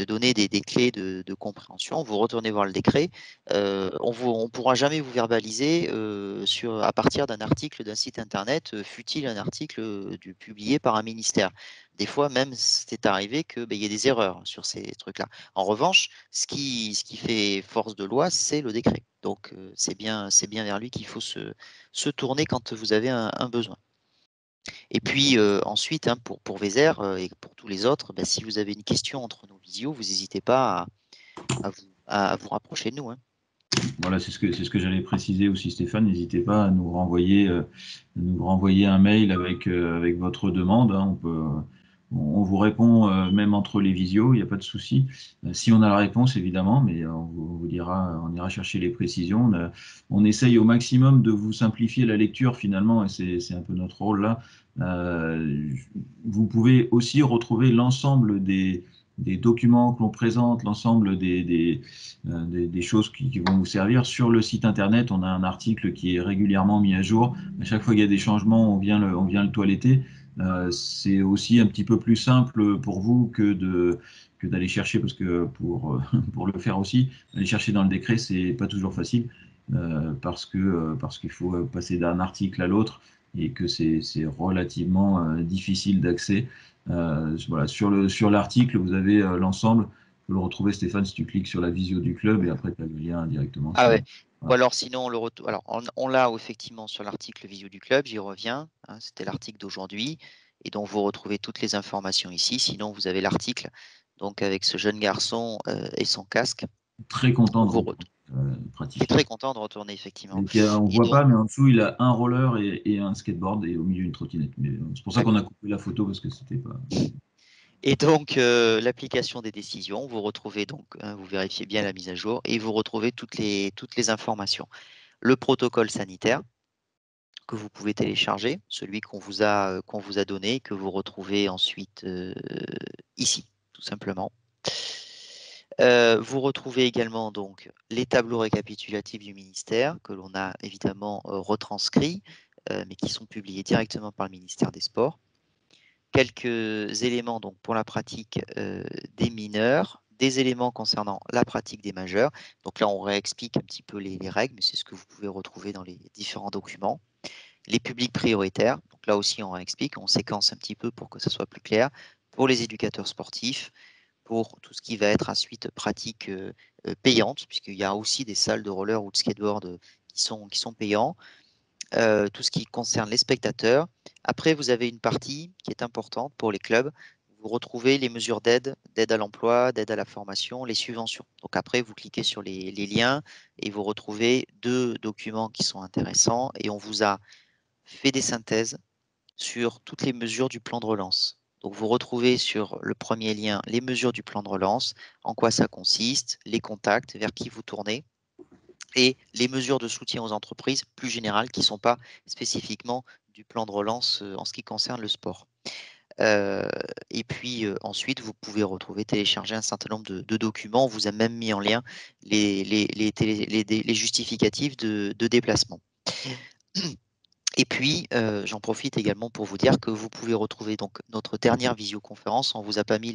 donner des clés de compréhension. Vous retournez voir le décret. On ne pourra jamais vous verbaliser à partir d'un article d'un site internet, fût-il un article publié par un ministère. Des fois, même, c'est arrivé qu'il y ait des erreurs sur ces trucs-là. En revanche, ce qui fait force de loi, c'est le décret. Donc, c'est bien vers lui qu'il faut se tourner quand vous avez un besoin. Et puis ensuite, hein, pour Vézère et pour tous les autres, si vous avez une question entre nos visios, vous n'hésitez pas à vous rapprocher de nous. Hein. Voilà, c'est ce que j'allais préciser aussi, Stéphane. N'hésitez pas à nous renvoyer un mail avec votre demande. Hein. On vous répond même entre les visios, il n'y a pas de souci. Si on a la réponse, évidemment, mais on vous dira, on ira chercher les précisions. On essaye au maximum de vous simplifier la lecture finalement, et c'est un peu notre rôle là. Vous pouvez aussi retrouver l'ensemble des documents que l'on présente, l'ensemble des choses qui vont vous servir. Sur le site internet, on a un article qui est régulièrement mis à jour. À chaque fois qu'il y a des changements, on vient le toiletter. C'est aussi un petit peu plus simple pour vous que d'aller chercher, parce que pour le faire aussi, aller chercher dans le décret, c'est pas toujours facile, parce qu'il faut passer d'un article à l'autre et que c'est relativement difficile d'accès. Voilà, sur l'article, vous avez l'ensemble. Tu peux le retrouver, Stéphane, si tu cliques sur la visio du club et après tu as le lien directement. Ah ouais. Ou alors sinon, on l'a effectivement sur l'article visio du club, j'y reviens. Hein, c'était l'article d'aujourd'hui. Et donc vous retrouvez toutes les informations ici. Sinon, vous avez l'article donc avec ce jeune garçon et son casque. Très content de pratiquer. Très content de retourner, effectivement. On ne voit pas, mais en dessous, il a un roller et un skateboard et au milieu une trottinette. C'est pour ça qu'on a coupé la photo, parce que c'était pas. Et donc, l'application des décisions, vous retrouvez donc, vous vérifiez bien la mise à jour et vous retrouvez toutes les informations. Le protocole sanitaire que vous pouvez télécharger, celui qu'on vous a donné, que vous retrouvez ensuite ici, tout simplement. Vous retrouvez également donc les tableaux récapitulatifs du ministère que l'on a évidemment retranscrits, mais qui sont publiés directement par le ministère des Sports. Quelques éléments donc pour la pratique des mineurs, des éléments concernant la pratique des majeurs. Donc là, on réexplique un petit peu les règles, mais c'est ce que vous pouvez retrouver dans les différents documents. Les publics prioritaires, donc là aussi, on réexplique, on séquence un petit peu pour que ça soit plus clair. Pour les éducateurs sportifs, pour tout ce qui va être ensuite pratique payante, puisqu'il y a aussi des salles de roller ou de skateboard qui sont payants. Tout ce qui concerne les spectateurs. Après, vous avez une partie qui est importante pour les clubs. Vous retrouvez les mesures d'aide à l'emploi, d'aide à la formation, les subventions. Donc après, vous cliquez sur les liens et vous retrouvez 2 documents qui sont intéressants et on vous a fait des synthèses sur toutes les mesures du plan de relance. Donc vous retrouvez sur le premier lien les mesures du plan de relance, en quoi ça consiste, les contacts, vers qui vous tournez, et les mesures de soutien aux entreprises plus générales qui ne sont pas spécifiquement du plan de relance en ce qui concerne le sport. Et puis ensuite, vous pouvez retrouver, télécharger un certain nombre de documents. On vous a même mis en lien les justificatifs de déplacement. Et puis, j'en profite également pour vous dire que vous pouvez retrouver donc notre dernière visioconférence. On ne vous a pas mis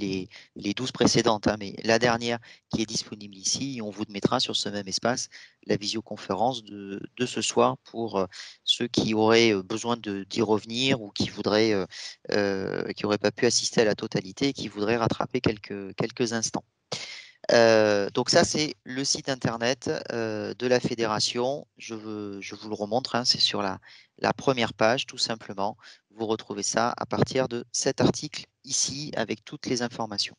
les 12 précédentes, hein, mais la dernière qui est disponible ici, et on vous mettra sur ce même espace la visioconférence de ce soir pour ceux qui auraient besoin d'y revenir ou qui n'auraient pas pu assister à la totalité et qui voudraient rattraper quelques instants. Donc ça, c'est le site internet de la fédération. Je vous le remontre, hein, c'est sur la première page, tout simplement. Vous retrouvez ça à partir de cet article ici, avec toutes les informations.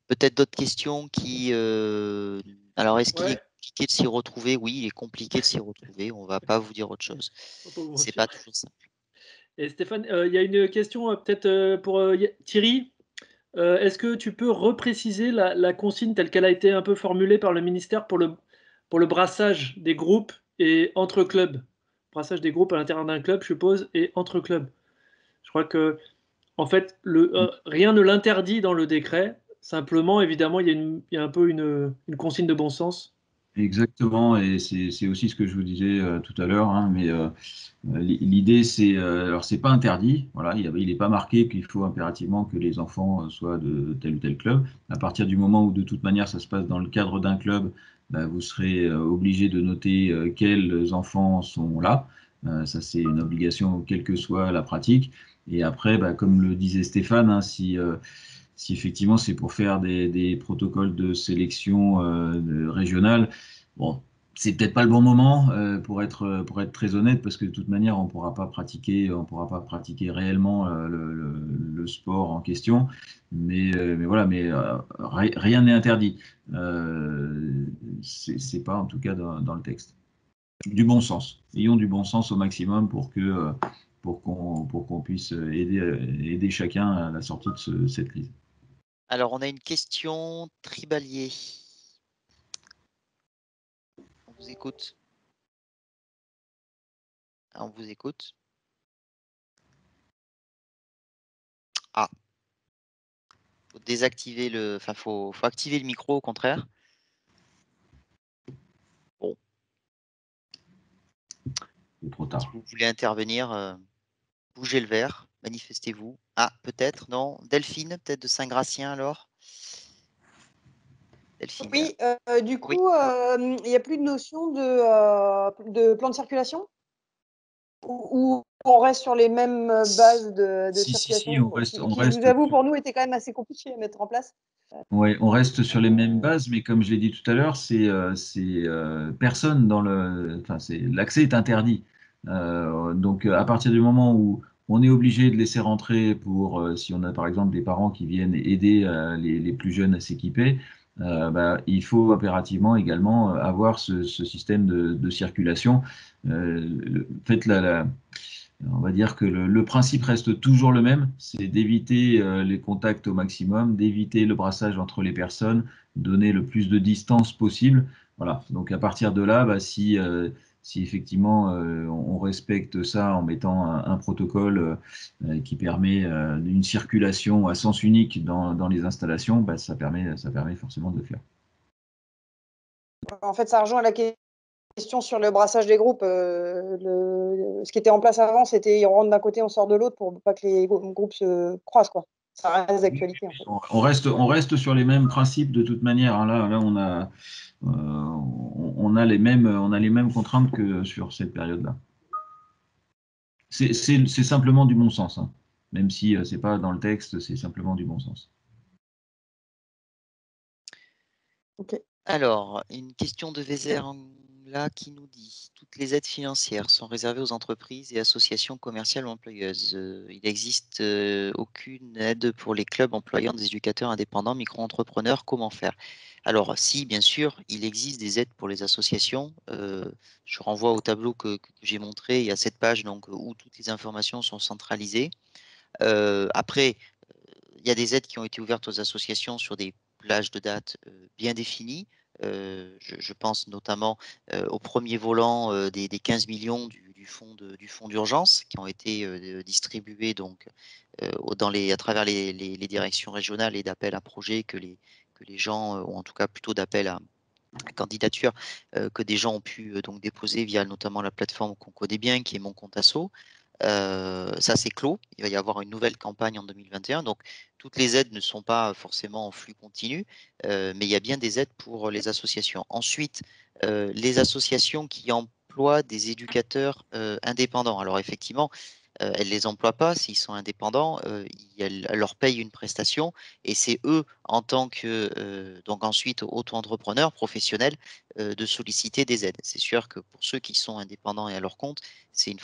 Peut-être d'autres questions qui... Alors, est-ce qu'il est compliqué de s'y retrouver? Oui, il est compliqué de s'y retrouver. On ne va pas vous dire autre chose. C'est pas toujours simple. Et Stéphane, il y a une question peut-être pour Thierry. Est-ce que tu peux repréciser la consigne telle qu'elle a été un peu formulée par le ministère pour le brassage des groupes et entre clubs? Brassage des groupes à l'intérieur d'un club, je suppose, et entre clubs. Je crois que, en fait, rien ne l'interdit dans le décret. Simplement, évidemment, il y a un peu une consigne de bon sens. Exactement, et c'est aussi ce que je vous disais tout à l'heure, hein, mais l'idée c'est, alors c'est pas interdit, voilà, il n'est pas marqué qu'il faut impérativement que les enfants soient de tel ou tel club. À partir du moment où de toute manière ça se passe dans le cadre d'un club, bah, vous serez obligé de noter quels enfants sont là. Ça c'est une obligation quelle que soit la pratique. Et après, bah, comme le disait Stéphane, hein, si effectivement c'est pour faire des protocoles de sélection régionale, bon, c'est peut-être pas le bon moment pour être très honnête, parce que de toute manière on ne pourra pas pratiquer réellement le sport en question. Mais voilà, rien n'est interdit. C'est pas en tout cas dans le texte. Du bon sens. Ayons du bon sens au maximum pour qu'on puisse aider chacun à la sortie de cette crise. Alors, on a une question Tribalier. On vous écoute. On vous écoute. Ah. Faut désactiver enfin, faut activer le micro au contraire. Bon. C'est trop tard. Si vous voulez intervenir, bougez le verre, manifestez-vous. Ah, peut-être, non. Delphine, peut-être de Saint-Gratien alors. Delphine. Oui, du coup, il n'y a plus de notion de plan de circulation? Ou on reste sur les mêmes bases de circulation? Si, on reste. Je vous avoue, pour nous, était quand même assez compliqué à mettre en place. Oui, on reste sur les mêmes bases, mais comme je l'ai dit tout à l'heure, personne dans l'accès est interdit. Donc, à partir du moment où on est obligé de laisser rentrer pour, si on a par exemple des parents qui viennent aider les plus jeunes à s'équiper, bah, il faut impérativement également avoir ce système de circulation. Faites On va dire que le principe reste toujours le même, c'est d'éviter les contacts au maximum, d'éviter le brassage entre les personnes, donner le plus de distance possible. Voilà. Donc à partir de là, bah, si effectivement on respecte ça en mettant un protocole qui permet une circulation à sens unique dans les installations, bah, ça permet forcément de le faire. En fait, ça rejoint la question sur le brassage des groupes. Ce qui était en place avant, c'était on rentre d'un côté, on sort de l'autre pour pas que les groupes se croisent, quoi. Ça reste d'actualité, en fait. On reste sur les mêmes principes de toute manière, hein. Là, on a les mêmes contraintes que sur cette période-là. C'est simplement du bon sens, hein. Même si c'est pas dans le texte, c'est simplement du bon sens. Ok. Alors, une question de Vézère là qui nous dit: toutes les aides financières sont réservées aux entreprises et associations commerciales ou employeuses. Il n'existe aucune aide pour les clubs employant des éducateurs indépendants, micro-entrepreneurs. Comment faire? Alors, si, bien sûr, il existe des aides pour les associations. Je renvoie au tableau que j'ai montré. Il y a cette page donc, où toutes les informations sont centralisées. Après, il y a des aides qui ont été ouvertes aux associations sur des plages de date bien définies. Je pense notamment au premier volant des 15 millions du fonds d'urgence qui ont été distribués donc, à travers les directions régionales et d'appels à projets que les gens, ou en tout cas plutôt d'appels à candidature, que des gens ont pu donc déposer via notamment la plateforme qu'on connaît bien, qui est Mon Compte Asso. Ça, c'est clos. Il va y avoir une nouvelle campagne en 2021. Donc, toutes les aides ne sont pas forcément en flux continu, mais il y a bien des aides pour les associations. Ensuite, les associations qui emploient des éducateurs indépendants. Alors, effectivement, elles ne les emploient pas s'ils sont indépendants. Elles leur payent une prestation et c'est eux, en tant que, donc ensuite, auto-entrepreneurs professionnels, de solliciter des aides. C'est sûr que pour ceux qui sont indépendants et à leur compte, c'est une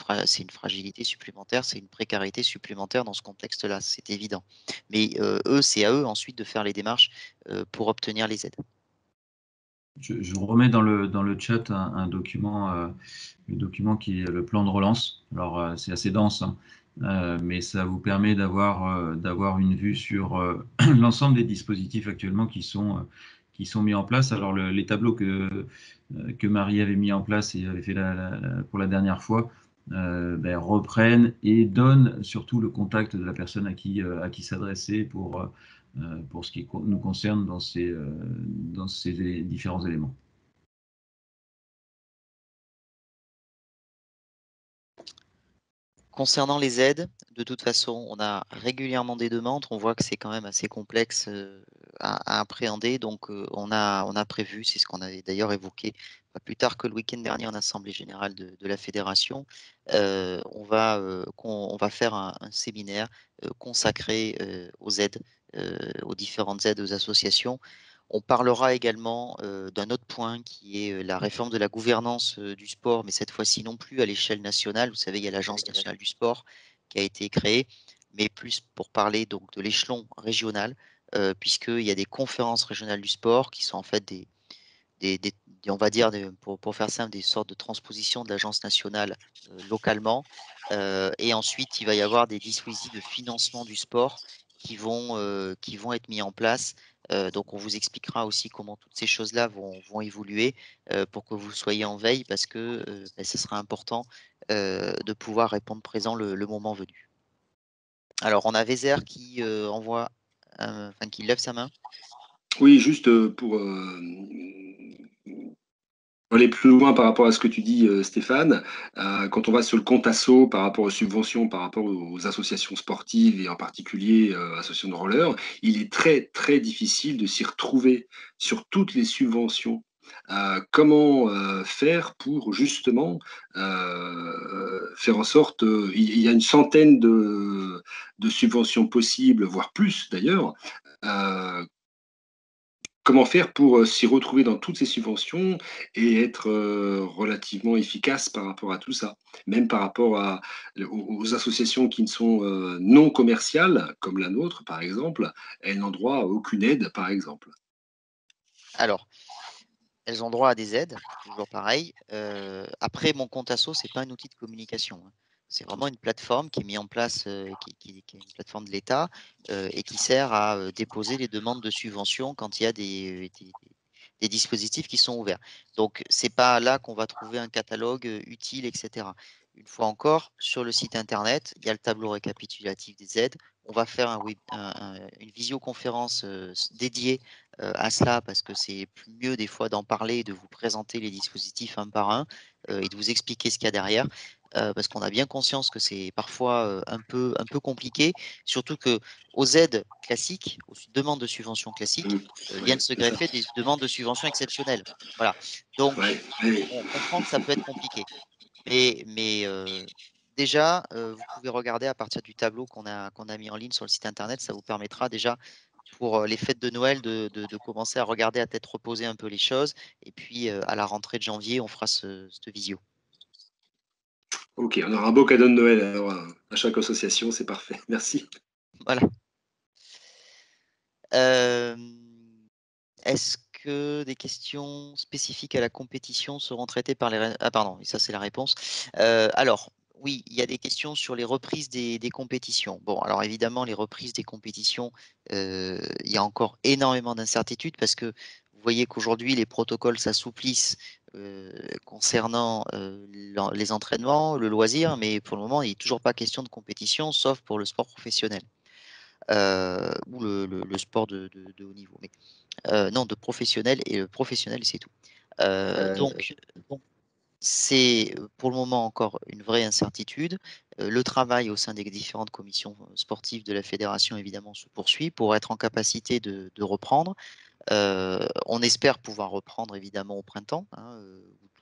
fragilité supplémentaire, c'est une précarité supplémentaire dans ce contexte-là, c'est évident. Mais eux, c'est à eux ensuite de faire les démarches pour obtenir les aides. Je vous remets dans le chat un document, le document qui est le plan de relance. Alors, c'est assez dense, hein, mais ça vous permet d'avoir une vue sur l'ensemble des dispositifs actuellement qui sont mis en place. Alors, les tableaux que Marie avait mis en place et avait fait pour la dernière fois ben, reprennent et donnent surtout le contact de la personne à qui s'adresser pour ce qui nous concerne dans ces différents éléments. Concernant les aides, de toute façon, on a régulièrement des demandes. On voit que c'est quand même assez complexe à appréhender. Donc, on a prévu, c'est ce qu'on avait d'ailleurs évoqué pas plus tard que le week-end dernier en Assemblée générale de la Fédération. On va faire un séminaire consacré aux aides, aux différentes aides aux associations. On parlera également d'un autre point qui est la réforme de la gouvernance du sport, mais cette fois-ci non plus à l'échelle nationale. Vous savez, il y a l'Agence nationale du sport qui a été créée, mais plus pour parler donc de l'échelon régional, puisqu'il y a des conférences régionales du sport qui sont en fait on va dire, pour faire simple, des sortes de transpositions de l'Agence nationale localement. Et ensuite, il va y avoir des dispositifs de financement du sport qui vont être mis en place. Donc, on vous expliquera aussi comment toutes ces choses-là vont évoluer pour que vous soyez en veille parce que ce sera important de pouvoir répondre présent le moment venu. Alors, on a Vézère qui qui lève sa main. Oui, juste pour aller plus loin par rapport à ce que tu dis, Stéphane, quand on va sur le compte asso par rapport aux subventions, par rapport aux associations sportives et en particulier associations de roller, il est très très difficile de s'y retrouver sur toutes les subventions. Comment faire pour justement faire en sorte, il y a une centaine de subventions possibles, voire plus d'ailleurs. Comment faire pour s'y retrouver dans toutes ces subventions et être relativement efficace par rapport à tout ça? Même par rapport aux associations qui ne sont non commerciales, comme la nôtre par exemple, elles n'ont droit à aucune aide par exemple. Alors, elles ont droit à des aides, toujours pareil. Après, Mon Compte Asso, ce n'est pas un outil de communication, hein. C'est vraiment une plateforme qui est mise en place, qui est une plateforme de l'État et qui sert à déposer les demandes de subventions quand il y a des dispositifs qui sont ouverts. Donc, ce n'est pas là qu'on va trouver un catalogue utile, etc. Une fois encore, sur le site internet, il y a le tableau récapitulatif des aides. On va faire une visioconférence dédiée à cela parce que c'est mieux des fois d'en parler, de vous présenter les dispositifs un par un et de vous expliquer ce qu'il y a derrière. Parce qu'on a bien conscience que c'est parfois un peu compliqué, surtout que aux aides classiques, aux demandes de subventions classiques, viennent se c'est ça. greffer des demandes de subventions exceptionnelles. Voilà. Donc, Ouais, ouais. on comprend que ça peut être compliqué. Mais déjà, vous pouvez regarder à partir du tableau qu'on a mis en ligne sur le site internet. Ça vous permettra déjà pour les fêtes de Noël de commencer à regarder à tête reposée un peu les choses. Et puis à la rentrée de janvier, on fera cette visio. Ok, on aura un beau cadeau de Noël alors, à chaque association, c'est parfait. Merci. Voilà. Est-ce que des questions spécifiques à la compétition seront traitées par les... Ah pardon, ça c'est la réponse. Alors, oui, il y a des questions sur les reprises des compétitions. Bon, alors évidemment, les reprises des compétitions, il y a encore énormément d'incertitudes parce que vous voyez qu'aujourd'hui, les protocoles s'assouplissent concernant les entraînements, le loisir, mais pour le moment, il n'est toujours pas question de compétition, sauf pour le sport professionnel ou le sport de haut niveau. Mais, non, de professionnel, et le professionnel, c'est tout. Donc, c'est pour le moment encore une vraie incertitude. Le travail au sein des différentes commissions sportives de la fédération, évidemment, se poursuit pour être en capacité de reprendre. On espère pouvoir reprendre, évidemment, au printemps, hein,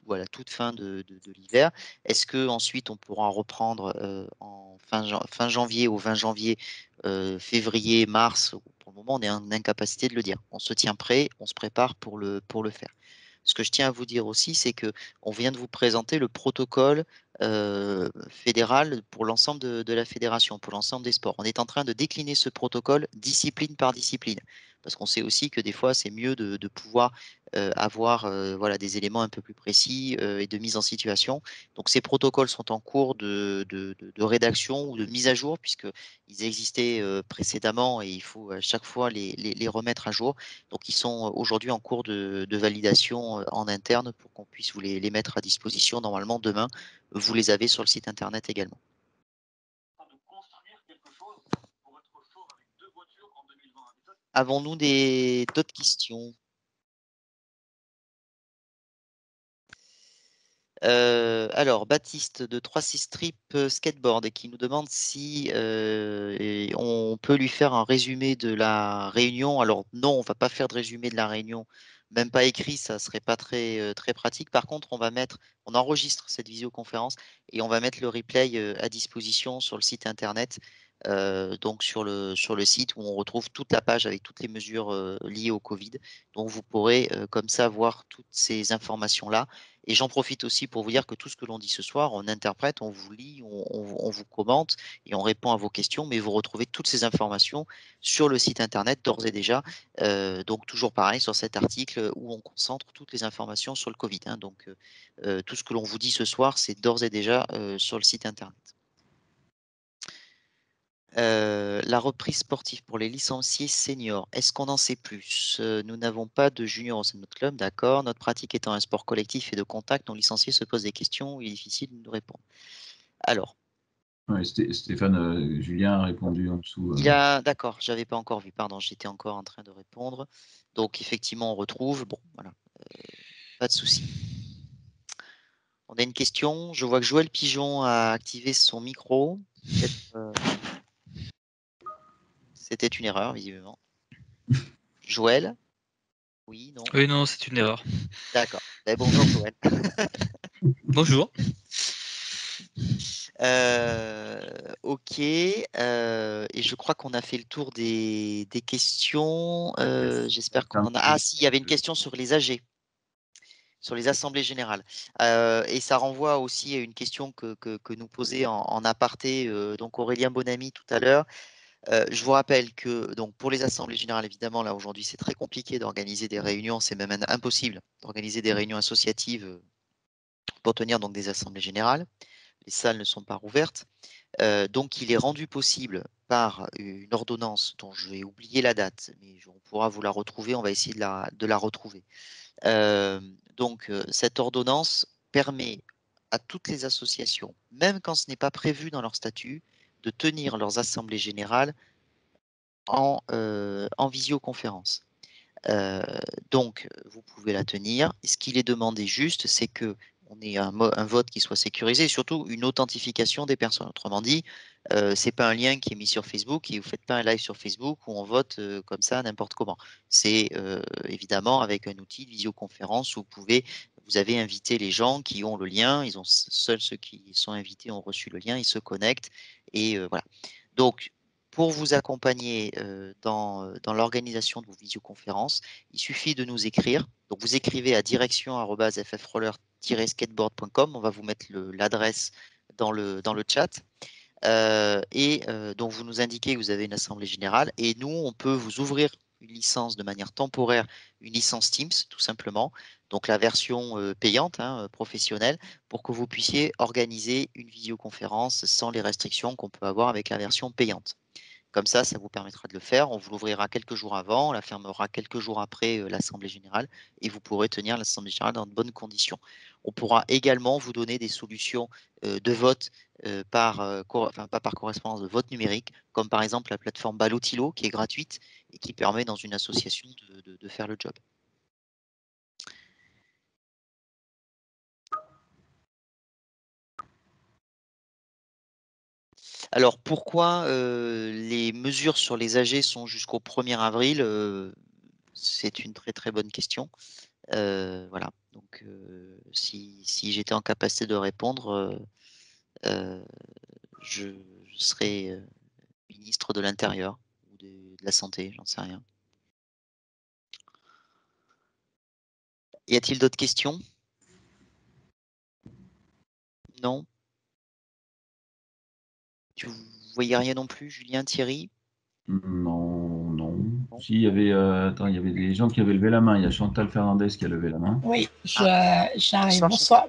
ou à la toute fin de l'hiver. Est-ce qu'ensuite on pourra reprendre en fin janvier ou 20 janvier, février, mars? Pour le moment, on est en incapacité de le dire. On se tient prêt, on se prépare pour le faire. Ce que je tiens à vous dire aussi, c'est que on vient de vous présenter le protocole fédéral pour l'ensemble de la fédération, pour l'ensemble des sports. On est en train de décliner ce protocole discipline par discipline, parce qu'on sait aussi que des fois, c'est mieux de pouvoir avoir voilà, des éléments un peu plus précis et de mise en situation. Donc, ces protocoles sont en cours de rédaction ou de mise à jour, puisqu'ils existaient précédemment et il faut à chaque fois les remettre à jour. Donc, ils sont aujourd'hui en cours de validation en interne pour qu'on puisse vous les mettre à disposition. Normalement, demain, vous les avez sur le site internet également. Avons-nous d'autres questions? Alors, Baptiste de 36 Trip Skateboard qui nous demande si on peut lui faire un résumé de la réunion. Alors non, on va pas faire de résumé de la réunion, même pas écrit, ça serait pas très pratique. Par contre, on enregistre cette visioconférence et on va mettre le replay à disposition sur le site internet. Donc sur le site où on retrouve toute la page avec toutes les mesures liées au Covid. Donc vous pourrez comme ça voir toutes ces informations-là. Et j'en profite aussi pour vous dire que tout ce que l'on dit ce soir, on interprète, on vous lit, on vous commente et on répond à vos questions, mais vous retrouvez toutes ces informations sur le site internet d'ores et déjà. Donc toujours pareil sur cet article où on concentre toutes les informations sur le Covid, hein. Donc tout ce que l'on vous dit ce soir, c'est d'ores et déjà sur le site internet. La reprise sportive pour les licenciés seniors, est-ce qu'on en sait plus? Nous n'avons pas de juniors au sein de notre club, d'accord. Notre pratique étant un sport collectif et de contact, nos licenciés se posent des questions, il est difficile de nous répondre. Alors, Ouais, Stéphane, Julien a répondu en dessous. d'accord, j'avais pas encore vu, pardon, j'étais encore en train de répondre. Donc effectivement, on retrouve, bon, voilà, pas de souci. On a une question, je vois que Joël Pigeon a activé son micro. C'était une erreur, visiblement. Joël? Oui, non? Oui, non, c'est une erreur. D'accord. Bonjour Joël. Bonjour. Ok. Et je crois qu'on a fait le tour des questions. J'espère qu'on en a. Ah si, il y avait une question sur les AG, sur les assemblées générales. Et ça renvoie aussi à une question que nous posait en aparté donc Aurélien Bonamy tout à l'heure. Je vous rappelle que donc pour les assemblées générales, évidemment, là aujourd'hui, c'est très compliqué d'organiser des réunions, c'est même impossible d'organiser des réunions associatives pour tenir donc des assemblées générales. les salles ne sont pas rouvertes. Donc, il est rendu possible par une ordonnance dont je vais oublier la date, mais on pourra vous la retrouver, on va essayer de la retrouver. Donc, cette ordonnance permet à toutes les associations, même quand ce n'est pas prévu dans leur statut, de tenir leurs assemblées générales en visioconférence. Donc, vous pouvez la tenir. Ce qu'il est demandé juste, c'est que on ait un vote qui soit sécurisé et surtout une authentification des personnes. Autrement dit, c'est pas un lien qui est mis sur Facebook et vous faites pas un live sur Facebook où on vote comme ça n'importe comment. C'est évidemment avec un outil de visioconférence où vous avez invité les gens qui ont le lien. Seuls ceux qui sont invités ont reçu le lien, ils se connectent et voilà. Donc, pour vous accompagner dans l'organisation de vos visioconférences, il suffit de nous écrire. Donc, vous écrivez à direction@ffroller-skateboard.com. On va vous mettre l'adresse dans le chat. Donc, vous nous indiquez que vous avez une assemblée générale et nous, on peut vous ouvrir une licence de manière temporaire, une licence Teams, tout simplement. Donc, la version payante, professionnelle, pour que vous puissiez organiser une visioconférence sans les restrictions qu'on peut avoir avec la version payante. Comme ça vous permettra de le faire. On vous l'ouvrira quelques jours avant, on la fermera quelques jours après l'Assemblée générale et vous pourrez tenir l'Assemblée générale dans de bonnes conditions. On pourra également vous donner des solutions de vote pas par correspondance, de vote numérique, comme par exemple la plateforme Ballotilo qui est gratuite et qui permet dans une association de faire le job. Alors, pourquoi les mesures sur les AG sont jusqu'au 1er avril? C'est une très très bonne question. Voilà. Donc, si j'étais en capacité de répondre, je serais ministre de l'Intérieur ou de la Santé, j'en sais rien. Y a-t-il d'autres questions? Non? Vous voyez rien non plus, Julien, Thierry? Non, non. Si, il y avait des gens qui avaient levé la main. Il y a Chantal Fernandez qui a levé la main. Oui, j'arrive.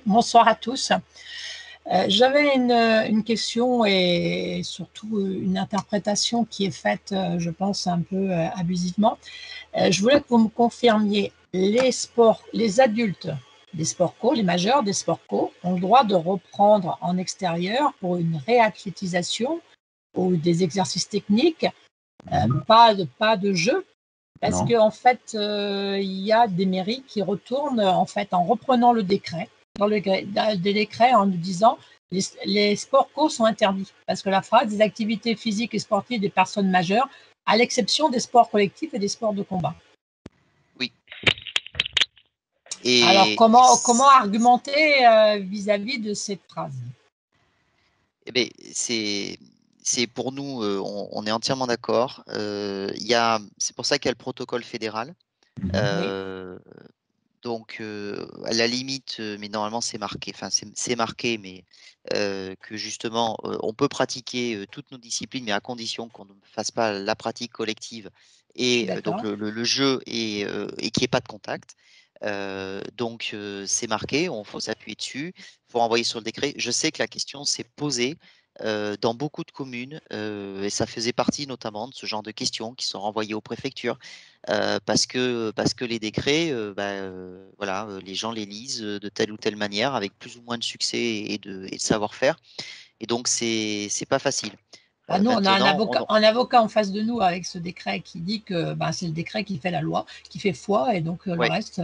Bonsoir à tous. J'avais une question et surtout une interprétation qui est faite, je pense, un peu abusivement. Je voulais que vous me confirmiez les adultes des sports co, les majeurs des sports co, ont le droit de reprendre en extérieur pour une réathlétisation ou des exercices techniques, pas de jeu. Parce qu'en fait, il y a des mairies qui retournent en fait en reprenant le décret, dans le décret en nous disant les sports co sont interdits. Parce que la phrase des activités physiques et sportives des personnes majeures, à l'exception des sports collectifs et des sports de combat. Oui. Et alors, comment argumenter vis-à-vis de cette phrase? Eh bien, c'est pour nous, on est entièrement d'accord. C'est pour ça qu'il y a le protocole fédéral. Donc, à la limite, mais normalement c'est marqué, enfin c'est marqué, mais que justement, on peut pratiquer toutes nos disciplines, mais à condition qu'on ne fasse pas la pratique collective et donc le jeu et qu'il n'y ait pas de contact. Donc, c'est marqué, il faut s'appuyer dessus, il faut envoyer sur le décret. Je sais que la question s'est posée dans beaucoup de communes et ça faisait partie notamment de ce genre de questions qui sont renvoyées aux préfectures parce que les décrets, voilà, les gens les lisent de telle ou telle manière avec plus ou moins de succès et de savoir-faire. Et donc, c'est pas facile. Nous, on a un avocat en face de nous avec ce décret qui dit que c'est le décret qui fait la loi, qui fait foi, et donc le reste,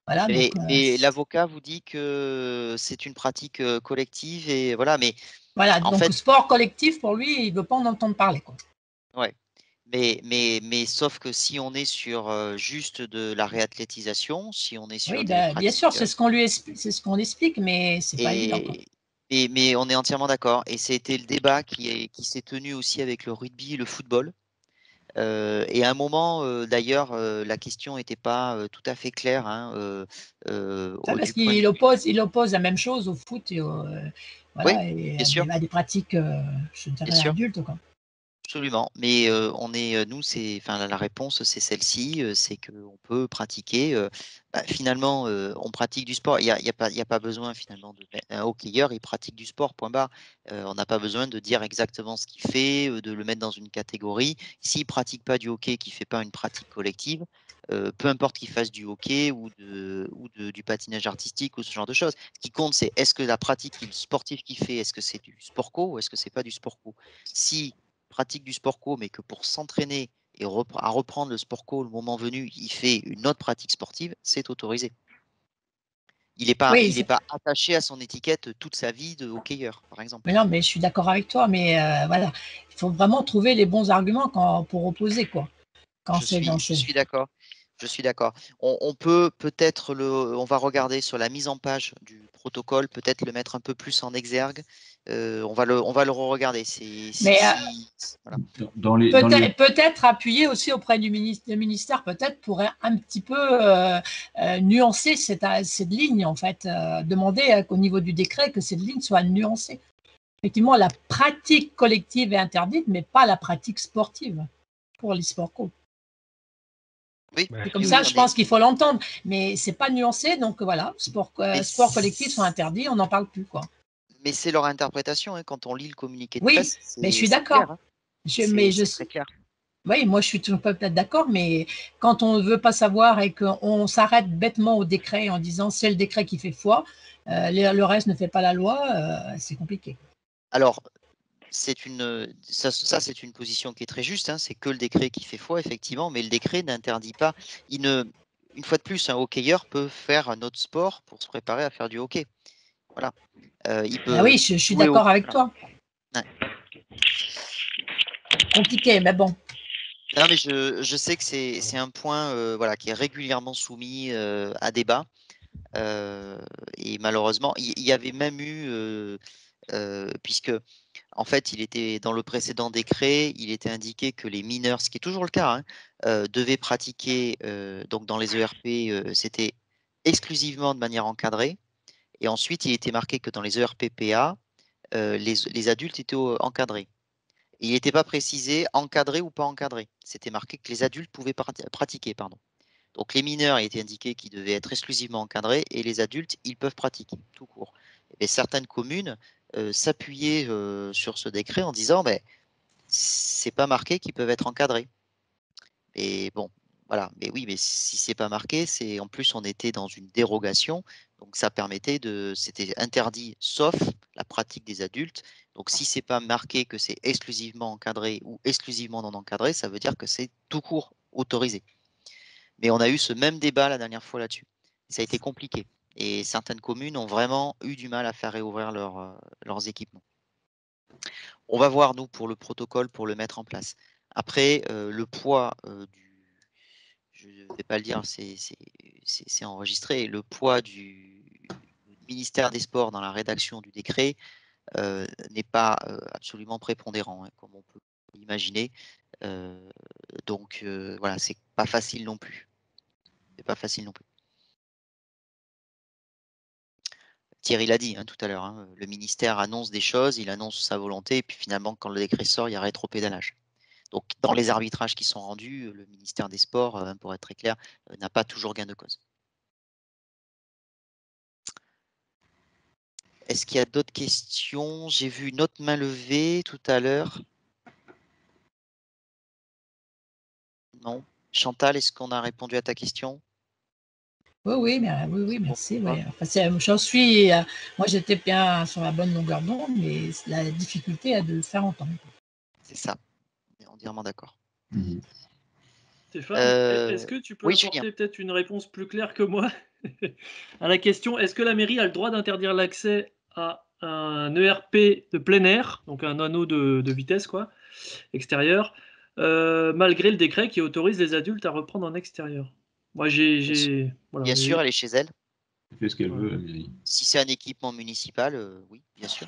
voilà. Et l'avocat vous dit que c'est une pratique collective et voilà, mais voilà, donc fait, sport collectif pour lui, il ne veut pas en entendre parler, quoi. Ouais. Mais sauf que si on est sur juste de la réathlétisation, si on est sur oui, bien sûr, c'est ce qu'on lui explique, mais c'est pas évident, quoi. Mais on est entièrement d'accord. Et c'était le débat qui s'est tenu aussi avec le rugby et le football. Et à un moment, d'ailleurs, la question n'était pas tout à fait claire. Parce qu'il oppose la même chose au foot et, voilà, oui, et à des pratiques, je dirais, adultes, quoi. Absolument, mais nous, la réponse, c'est celle-ci, c'est qu'on peut pratiquer. Finalement, on pratique du sport. Il y a pas besoin finalement un hockeyeur, il pratique du sport. Point barre. On n'a pas besoin de dire exactement ce qu'il fait, de le mettre dans une catégorie. S'il pratique pas du hockey, qu'il fait pas une pratique collective, peu importe qu'il fasse du hockey ou du patinage artistique ou ce genre de choses. Ce qui compte, c'est est-ce que la pratique sportive qu'il fait, est-ce que c'est du sport co ou est-ce que c'est pas du sport co. Si pratique du sport co, mais que pour s'entraîner et à reprendre le sport co le moment venu, il fait une autre pratique sportive, c'est autorisé. Il n'est pas, Oui, pas attaché à son étiquette toute sa vie de hockeyeur, par exemple. mais non, mais je suis d'accord avec toi, mais voilà, il faut vraiment trouver les bons arguments pour opposer, quoi. Quand Je suis d'accord. Je suis d'accord. On peut peut-être on va regarder sur la mise en page du protocole, peut-être le mettre un peu plus en exergue. On va le regarder. Voilà. Peut-être appuyer aussi auprès du ministère, peut-être pourrait un petit peu nuancer cette ligne, en fait, demander qu'au niveau du décret que cette ligne soit nuancée. Effectivement, la pratique collective est interdite, mais pas la pratique sportive pour les sports co. Oui, c'est comme ça, je pense qu'il faut l'entendre, mais c'est pas nuancé, donc voilà, sport collectif sont interdits, on n'en parle plus, quoi. Mais c'est leur interprétation, hein, quand on lit le communiqué de oui, presse. Mais je suis d'accord. C'est très clair. Oui, moi je suis peut-être d'accord, mais quand on ne veut pas savoir et qu'on s'arrête bêtement au décret en disant c'est le décret qui fait foi, le reste ne fait pas la loi, c'est compliqué. Alors, c'est une position qui est très juste, hein, c'est que le décret qui fait foi, effectivement, mais le décret n'interdit pas. Une fois de plus, un hockeyeur peut faire un autre sport pour se préparer à faire du hockey. Voilà. Il peut oui, je suis d'accord avec toi. Ouais. Compliqué, mais bon. Non, mais je sais que c'est un point qui est régulièrement soumis à débat. Et malheureusement, il y avait même eu, puisque en fait, il était dans le précédent décret, il était indiqué que les mineurs, ce qui est toujours le cas, devaient pratiquer, donc dans les ERP, c'était exclusivement de manière encadrée. Et ensuite, il était marqué que dans les ERPPA, les adultes étaient encadrés. Et il n'était pas précisé encadré ou pas encadré. C'était marqué que les adultes pouvaient pratiquer. Pardon. Donc les mineurs, il était indiqué qu'ils devaient être exclusivement encadrés et les adultes, ils peuvent pratiquer tout court. Et certaines communes s'appuyaient sur ce décret en disant c'est pas marqué qu'ils peuvent être encadrés. Et bon, voilà. Mais oui, mais si c'est pas marqué, en plus on était dans une dérogation, donc ça permettait c'était interdit sauf la pratique des adultes. Donc si c'est pas marqué que c'est exclusivement encadré ou exclusivement non encadré, ça veut dire que c'est tout court autorisé. Mais on a eu ce même débat la dernière fois là-dessus. Ça a été compliqué. Et certaines communes ont vraiment eu du mal à faire réouvrir leurs équipements. On va voir, nous, pour le protocole, pour le mettre en place. Après, le poids je ne vais pas le dire, c'est enregistré, le poids du ministère des Sports dans la rédaction du décret n'est pas absolument prépondérant, hein, comme on peut l'imaginer. Donc voilà, c'est pas facile non plus. C'est pas facile non plus. Thierry l'a dit tout à l'heure, hein, le ministère annonce des choses, il annonce sa volonté, et puis finalement, quand le décret sort, il y a rétropédalage. Donc, dans les arbitrages qui sont rendus, le ministère des Sports, pour être très clair, n'a pas toujours gain de cause. Est-ce qu'il y a d'autres questions? J'ai vu une autre main levée tout à l'heure. Non. Chantal, est-ce qu'on a répondu à ta question? Oui, merci. Ouais. Enfin, j'en suis, moi j'étais bien sur la bonne longueur d'onde, mais la difficulté est de le faire entendre. C'est ça, on est entièrement d'accord. Stéphane, est-ce que tu peux apporter peut-être une réponse plus claire que moi à la question, est-ce que la mairie a le droit d'interdire l'accès à un ERP de plein air, donc un anneau de vitesse quoi, extérieur, malgré le décret qui autorise les adultes à reprendre en extérieur? Moi, bien sûr, elle est chez elle. Elle fait ce qu'elle veut, la mairie. Si c'est un équipement municipal, oui, bien sûr.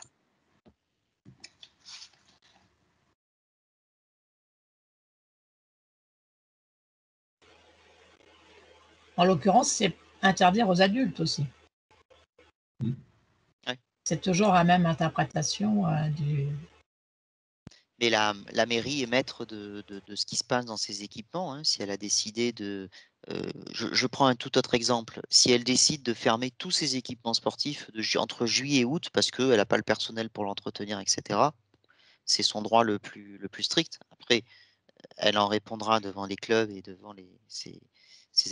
En l'occurrence, c'est interdire aux adultes aussi. Ouais. C'est toujours la même interprétation du... Mais la mairie est maître de ce qui se passe dans ses équipements, hein. Si elle a décidé de... je prends un tout autre exemple. Si elle décide de fermer tous ses équipements sportifs entre juillet et août parce qu'elle n'a pas le personnel pour l'entretenir, etc., c'est son droit le plus strict. Après, elle en répondra devant les clubs et devant ses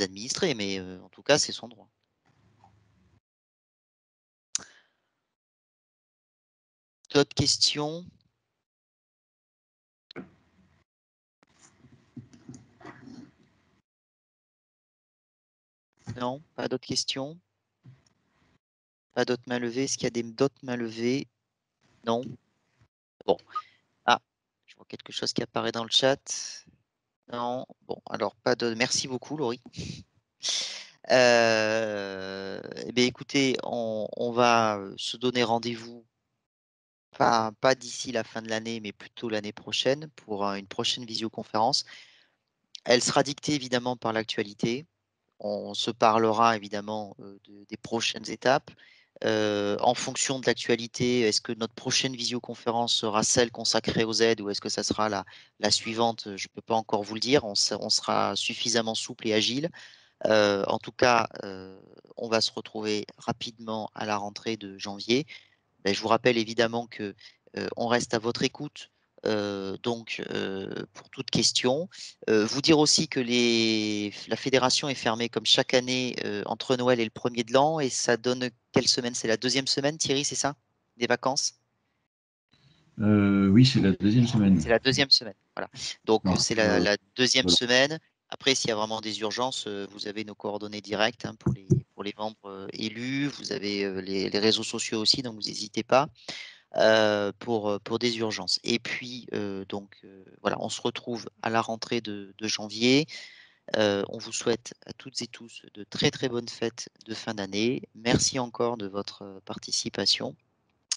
administrés, mais en tout cas, c'est son droit. D'autres questions? Non, pas d'autres questions? Pas d'autres mains levées? Est-ce qu'il y a d'autres mains levées? Non. Bon. Ah, je vois quelque chose qui apparaît dans le chat. Non. Bon, alors pas de. Merci beaucoup, Laurie. Eh bien, écoutez, on va se donner rendez-vous, pas d'ici la fin de l'année, mais plutôt l'année prochaine pour une prochaine visioconférence. Elle sera dictée évidemment par l'actualité. On se parlera évidemment des prochaines étapes. En fonction de l'actualité, est-ce que notre prochaine visioconférence sera celle consacrée aux aides ou est-ce que ça sera la suivante? Je ne peux pas encore vous le dire. On sera suffisamment souple et agile. En tout cas, on va se retrouver rapidement à la rentrée de janvier. Ben, je vous rappelle évidemment que on reste à votre écoute. Donc, pour toute question, vous dire aussi que la fédération est fermée comme chaque année entre Noël et le 1er de l'an. Et ça donne quelle semaine? C'est la deuxième semaine, Thierry, c'est ça? Des vacances? Oui, c'est la deuxième semaine. C'est la deuxième semaine. Voilà. Donc, Non, c'est la deuxième voilà. semaine. Après, s'il y a vraiment des urgences, vous avez nos coordonnées directes hein, pour les membres élus. Vous avez les réseaux sociaux aussi, donc vous n'hésitez pas. Pour des urgences. Et puis, voilà, on se retrouve à la rentrée de janvier. On vous souhaite à toutes et tous de très très bonnes fêtes de fin d'année. Merci encore de votre participation.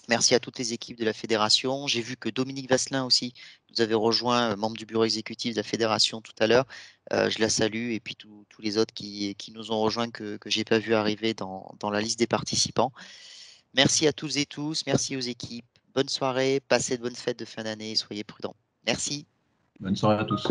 Merci à toutes les équipes de la fédération. J'ai vu que Dominique Vasselin aussi nous avait rejoint, membre du bureau exécutif de la fédération tout à l'heure. Je la salue et puis tous les autres qui nous ont rejoints que je n'ai pas vu arriver dans la liste des participants. Merci à toutes et tous, merci aux équipes. Bonne soirée, passez de bonnes fêtes de fin d'année, soyez prudents. Merci. Bonne soirée à tous.